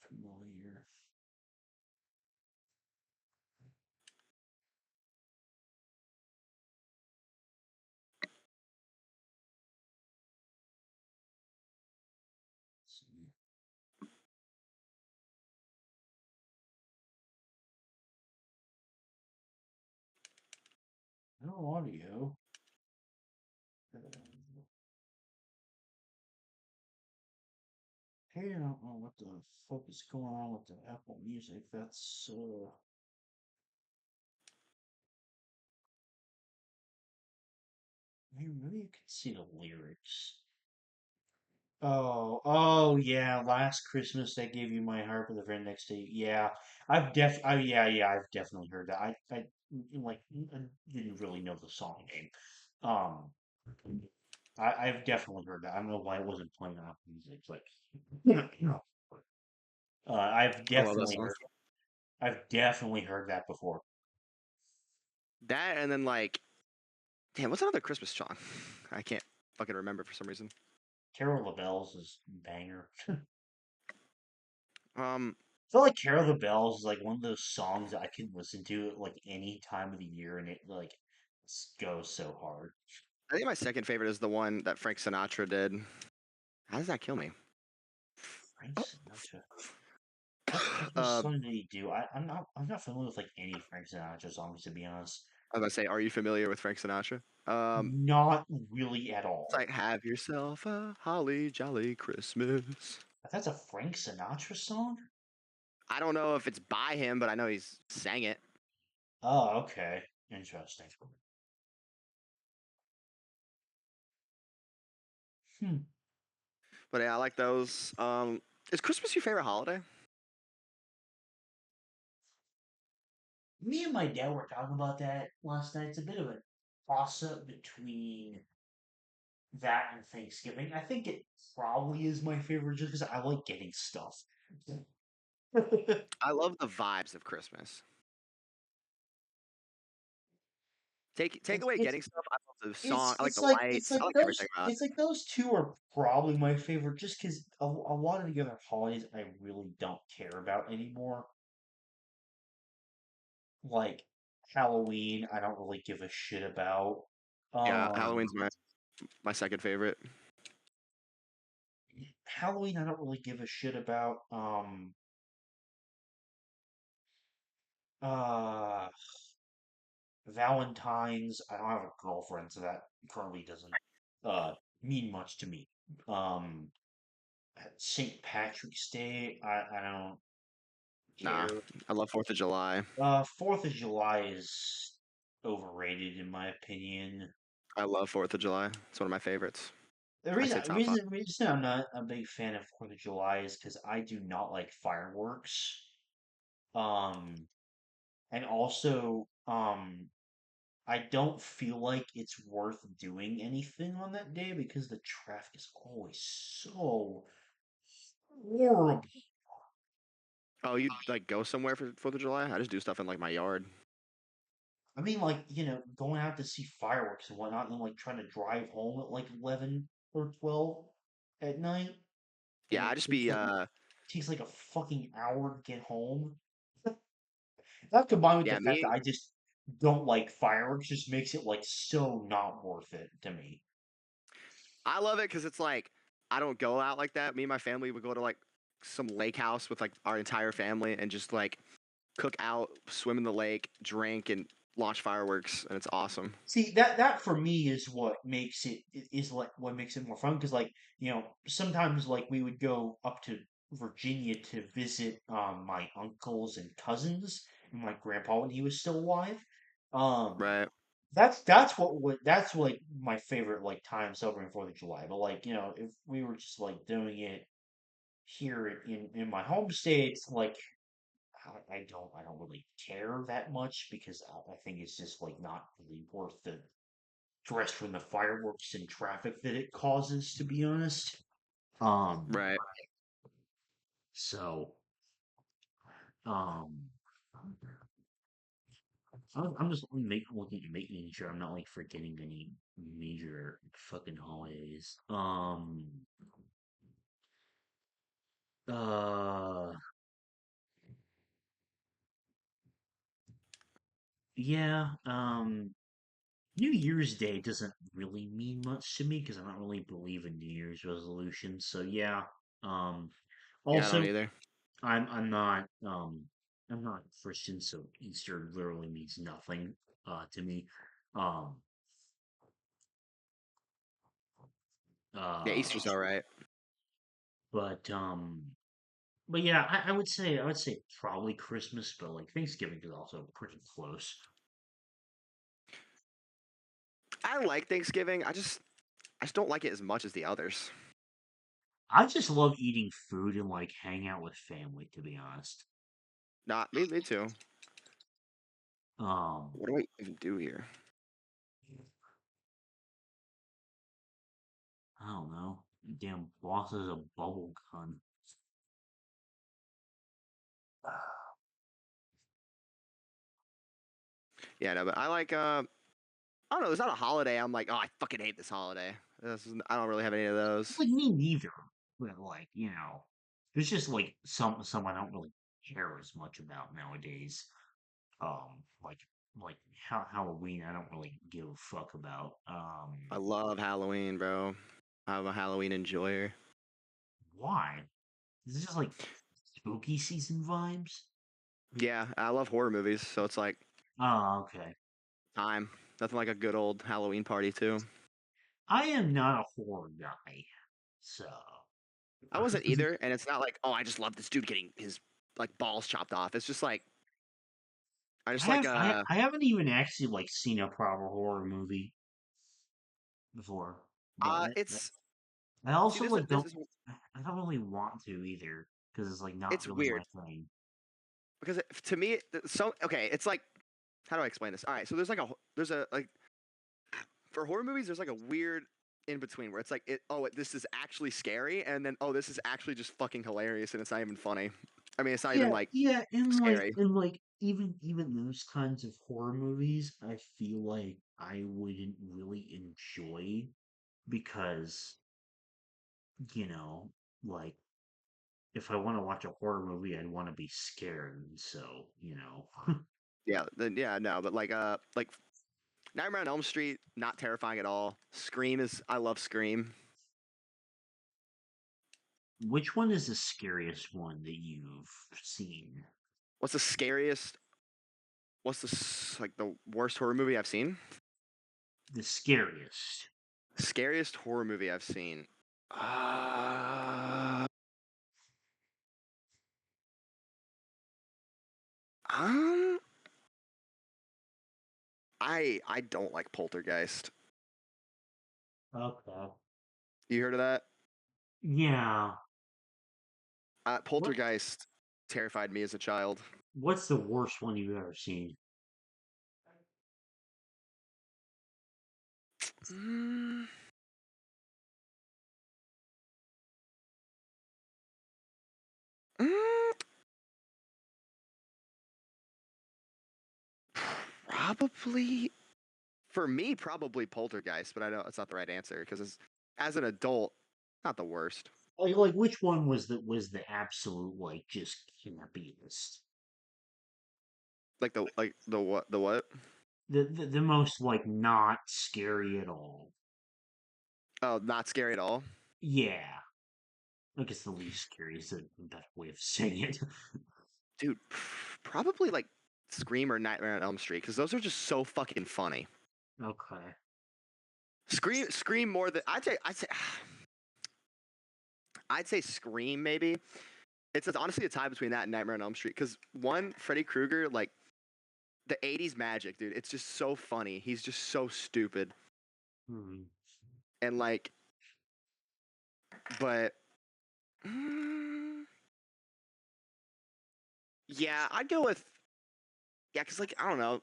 Speaker 1: familiar. Let's see. No audio. Uh, Hey, I don't know what the fuck is going on with the Apple Music. That's maybe you can see the lyrics. Oh yeah, last Christmas they gave you my heart for the very next day. Yeah, I've definitely heard that. I didn't really know the song name. Um, I've definitely heard that. I don't know why it wasn't playing on Apple Music. It's like, I've
Speaker 2: I love that
Speaker 1: definitely
Speaker 2: song.
Speaker 1: heard, I've definitely heard that before.
Speaker 2: That and then like, damn, what's another Christmas song? I can't fucking remember for some reason.
Speaker 1: Carol the Bells is a banger.
Speaker 2: Um,
Speaker 1: I feel like Carol the Bells is like one of those songs that I can listen to at like any time of the year and it like goes so hard.
Speaker 2: I think my second favorite is the one that Frank Sinatra did. How does that kill me?
Speaker 1: Frank Sinatra. What Christmas
Speaker 2: Uh,
Speaker 1: song did he do? I'm not familiar with like any Frank Sinatra songs to be honest.
Speaker 2: I was gonna say, are you familiar with Frank Sinatra?
Speaker 1: Not really at
Speaker 2: It's
Speaker 1: all.
Speaker 2: like have yourself a holly jolly Christmas.
Speaker 1: That's a Frank Sinatra song?
Speaker 2: I don't know if it's by him, but I know he's sang it.
Speaker 1: Oh, okay. Interesting. Hmm.
Speaker 2: But yeah, I like those. Is Christmas your favorite holiday?
Speaker 1: Me and my dad were talking about that last night. It's a bit of a toss up between that and Thanksgiving. I think it probably is my favorite just because I like getting stuff.
Speaker 2: I love the vibes of Christmas. Take
Speaker 1: It's
Speaker 2: away
Speaker 1: it's
Speaker 2: getting stuff. I love the song. I like
Speaker 1: it's
Speaker 2: the
Speaker 1: like it's
Speaker 2: lights. I
Speaker 1: like
Speaker 2: like
Speaker 1: those
Speaker 2: everything about
Speaker 1: it's like those two are probably my favorite just because a lot of the other holidays I really don't care about anymore. Like Halloween, I don't really give a shit about.
Speaker 2: it. Yeah,
Speaker 1: Um,
Speaker 2: Halloween's my second favorite.
Speaker 1: Halloween, I don't really give a shit about. Uh, Valentine's, I don't have a girlfriend, so that currently doesn't uh mean much to me. Um, St. Patrick's Day, I don't
Speaker 2: Nah,
Speaker 1: care.
Speaker 2: I love Fourth of July.
Speaker 1: 4th of July is overrated in my opinion.
Speaker 2: I love Fourth of July. It's one of my favorites.
Speaker 1: The
Speaker 2: I say
Speaker 1: reason,
Speaker 2: top five.
Speaker 1: reason, reason I'm not a big fan of 4th of July is because I do not like fireworks. Um, and also, I don't feel like it's worth doing anything on that day because the traffic is always so horrible.
Speaker 2: Oh, you like go somewhere for Fourth of July? I just do stuff in like my yard.
Speaker 1: I mean, like, going out to see fireworks and whatnot, and like trying to drive home at like 11 or 12 at night, and
Speaker 2: Yeah, I
Speaker 1: it
Speaker 2: just
Speaker 1: takes
Speaker 2: be
Speaker 1: like a fucking hour to get home. That combined with the
Speaker 2: yeah
Speaker 1: fact that
Speaker 2: me.
Speaker 1: I just don't like fireworks just makes it like so not worth it to me.
Speaker 2: I love it because it's like I don't go out like that. Me and my family would go to like some lake house with like our entire family and just like cook out, swim in the lake, drink, and launch fireworks, and it's awesome.
Speaker 1: See, that for me is what makes it is like what makes it more fun because like sometimes like we would go up to Virginia to visit my uncles and cousins and my grandpa when he was still alive. Um,
Speaker 2: Right.
Speaker 1: that's like my favorite like time celebrating Fourth of July. But like if we were just like doing it here in my home state, like I don't really care that much because I think it's just like not really worth the stress from the fireworks and traffic that it causes, to be honest. Um,
Speaker 2: Right.
Speaker 1: so um, I'm just looking at making sure I'm not like forgetting any major fucking holidays. Uh, yeah. New Year's Day doesn't really mean much to me because I don't really believe in New Year's resolutions. So yeah. Um,
Speaker 2: Yeah, I don't
Speaker 1: also,
Speaker 2: either.
Speaker 1: I'm not Christian, so Easter literally means nothing to me. Um
Speaker 2: Yeah,
Speaker 1: uh
Speaker 2: Easter's all right.
Speaker 1: but um but yeah, I would say probably Christmas, but like Thanksgiving is also pretty close.
Speaker 2: I like Thanksgiving. I just don't like it as much as the others.
Speaker 1: I just love eating food and like hang out with family, to be honest.
Speaker 2: Not me too.
Speaker 1: Um
Speaker 2: What do I even do here?
Speaker 1: I don't know. Damn boss is a bubble gun.
Speaker 2: Yeah, no, but I like I don't know, there's not a holiday I'm like, oh, I fucking hate this holiday. I don't really have any of those.
Speaker 1: Like me neither. But like, there's just like some I don't really care as much about nowadays. Like Halloween, I don't really give a fuck about.
Speaker 2: I love Halloween, bro. I'm a Halloween enjoyer.
Speaker 1: Why? Is this just like spooky season vibes?
Speaker 2: Yeah, I love horror movies, so it's like
Speaker 1: Oh, okay.
Speaker 2: time. Nothing like a good old Halloween party too.
Speaker 1: I am not a horror guy, so
Speaker 2: I wasn't either, and it's not like, oh, I just love this dude getting his like balls chopped off. It's just like I
Speaker 1: I
Speaker 2: just like
Speaker 1: have I haven't even actually like seen a proper horror movie before, but
Speaker 2: it's
Speaker 1: I
Speaker 2: see
Speaker 1: also
Speaker 2: this
Speaker 1: like
Speaker 2: this
Speaker 1: don't
Speaker 2: is
Speaker 1: I don't really want to either because it's like not
Speaker 2: it's
Speaker 1: really my
Speaker 2: weird
Speaker 1: thing.
Speaker 2: because to me so okay, it's like how do I explain this? All right, so there's a like for horror movies there's like a weird in between where it's like this is actually scary and then oh this is actually just fucking hilarious and it's not even funny. I mean it's not even
Speaker 1: Yeah,
Speaker 2: like
Speaker 1: yeah,
Speaker 2: scary.
Speaker 1: and like even those kinds of horror movies, I feel like I wouldn't really enjoy because, you know, like if I want to watch a horror movie, I'd want to be scared, so,
Speaker 2: Yeah, then yeah, no, but like Nightmare on Elm Street, not terrifying at all. Scream is I love Scream.
Speaker 1: Which one is the scariest one that you've seen?
Speaker 2: What's the scariest? What's like the worst horror movie I've seen?
Speaker 1: The scariest.
Speaker 2: Scariest horror movie I've seen. Uh, um, I don't like Poltergeist.
Speaker 1: Okay.
Speaker 2: You heard of that?
Speaker 1: Yeah. What
Speaker 2: Poltergeist terrified me as a child.
Speaker 1: what's the worst one you've ever seen?
Speaker 2: Mm, mm, probably for me, probably Poltergeist, but I know it's not the right answer because as an adult, not the worst.
Speaker 1: Like which one was the absolute like just campiest?
Speaker 2: Like the what?
Speaker 1: The most like not scary at all.
Speaker 2: Oh, not scary at all,
Speaker 1: Yeah, I guess the least scary is a better way of saying it.
Speaker 2: dude. Probably like Scream or Nightmare on Elm Street because those are just so fucking funny.
Speaker 1: Okay.
Speaker 2: Scream more than I'd say Scream maybe. It's honestly a tie between that and Nightmare on Elm Street because one, Freddy Krueger, like the '80s magic, dude. It's just so funny. He's just so stupid
Speaker 1: Hmm.
Speaker 2: and like, but yeah, I'd go with yeah, because like I don't know,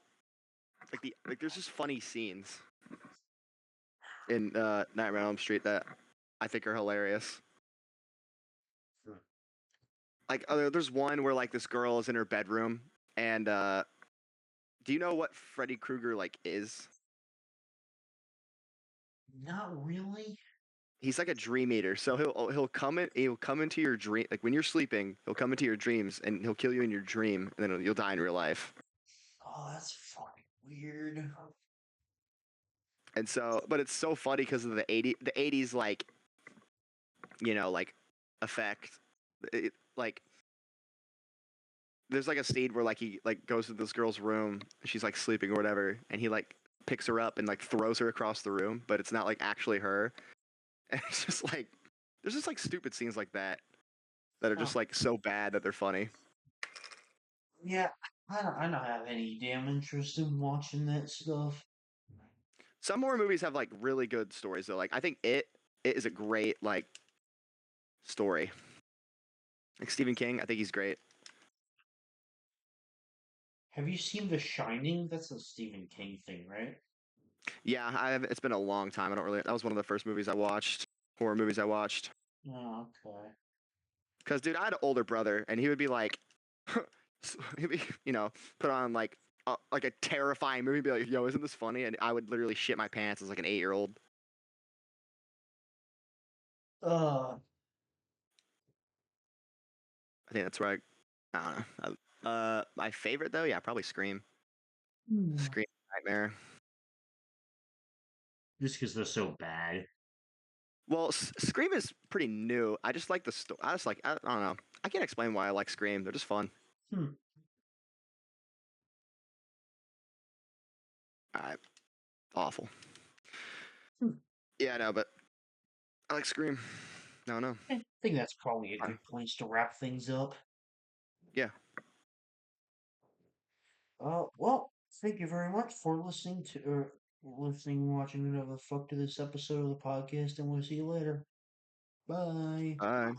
Speaker 2: like there's just funny scenes in Nightmare on Elm Street that I think are hilarious.
Speaker 1: Sure.
Speaker 2: Like there's one where like this girl is in her bedroom and do you know what Freddy Krueger like is?
Speaker 1: Not really.
Speaker 2: He's like a dream eater. So he'll come into your dream like when you're sleeping, he'll come into your dreams and he'll kill you in your dream and then you'll die in real life.
Speaker 1: Oh, that's fucking weird.
Speaker 2: And so but it's so funny because of the 80s like, like effect. Like there's like a scene where like he like goes to this girl's room and she's like sleeping or whatever and he like picks her up and like throws her across the room, but it's not like actually her. And it's just like there's just like stupid scenes like that are
Speaker 1: Huh.
Speaker 2: just like so bad that they're funny.
Speaker 1: Yeah, I don't have any damn interest in watching that stuff.
Speaker 2: Some horror movies have like really good stories though. Like I think it is a great like story. Like Stephen King, I think he's great.
Speaker 1: Have you seen The Shining? That's a Stephen King thing, right?
Speaker 2: Yeah, I have. It's been a long time. I don't really. That was one of the first movies I watched. Horror movies I watched.
Speaker 1: Oh, okay.
Speaker 2: Cause dude, I had an older brother, and he would be like, he'd be, put on like a terrifying movie, be like, "Yo, isn't this funny?" And I would literally shit my pants as like an 8-year-old.
Speaker 1: Uh,
Speaker 2: I think that's right. I don't know. My favorite though, yeah, probably Scream.
Speaker 1: Hmm.
Speaker 2: Scream Nightmare.
Speaker 1: Just because they're so bad.
Speaker 2: Well, Scream is pretty new. I just like the story. I just like. I don't know. I can't explain why I like Scream. They're just fun.
Speaker 1: Hmm.
Speaker 2: Awful.
Speaker 1: Hmm.
Speaker 2: Yeah, no, but I like Scream. No, no.
Speaker 1: I think that's probably a
Speaker 2: Fun.
Speaker 1: good place to wrap things up.
Speaker 2: Yeah.
Speaker 1: Well, thank you very much for listening, watching whatever the fuck to this episode of the podcast, and we'll see you later. Bye.
Speaker 2: Bye.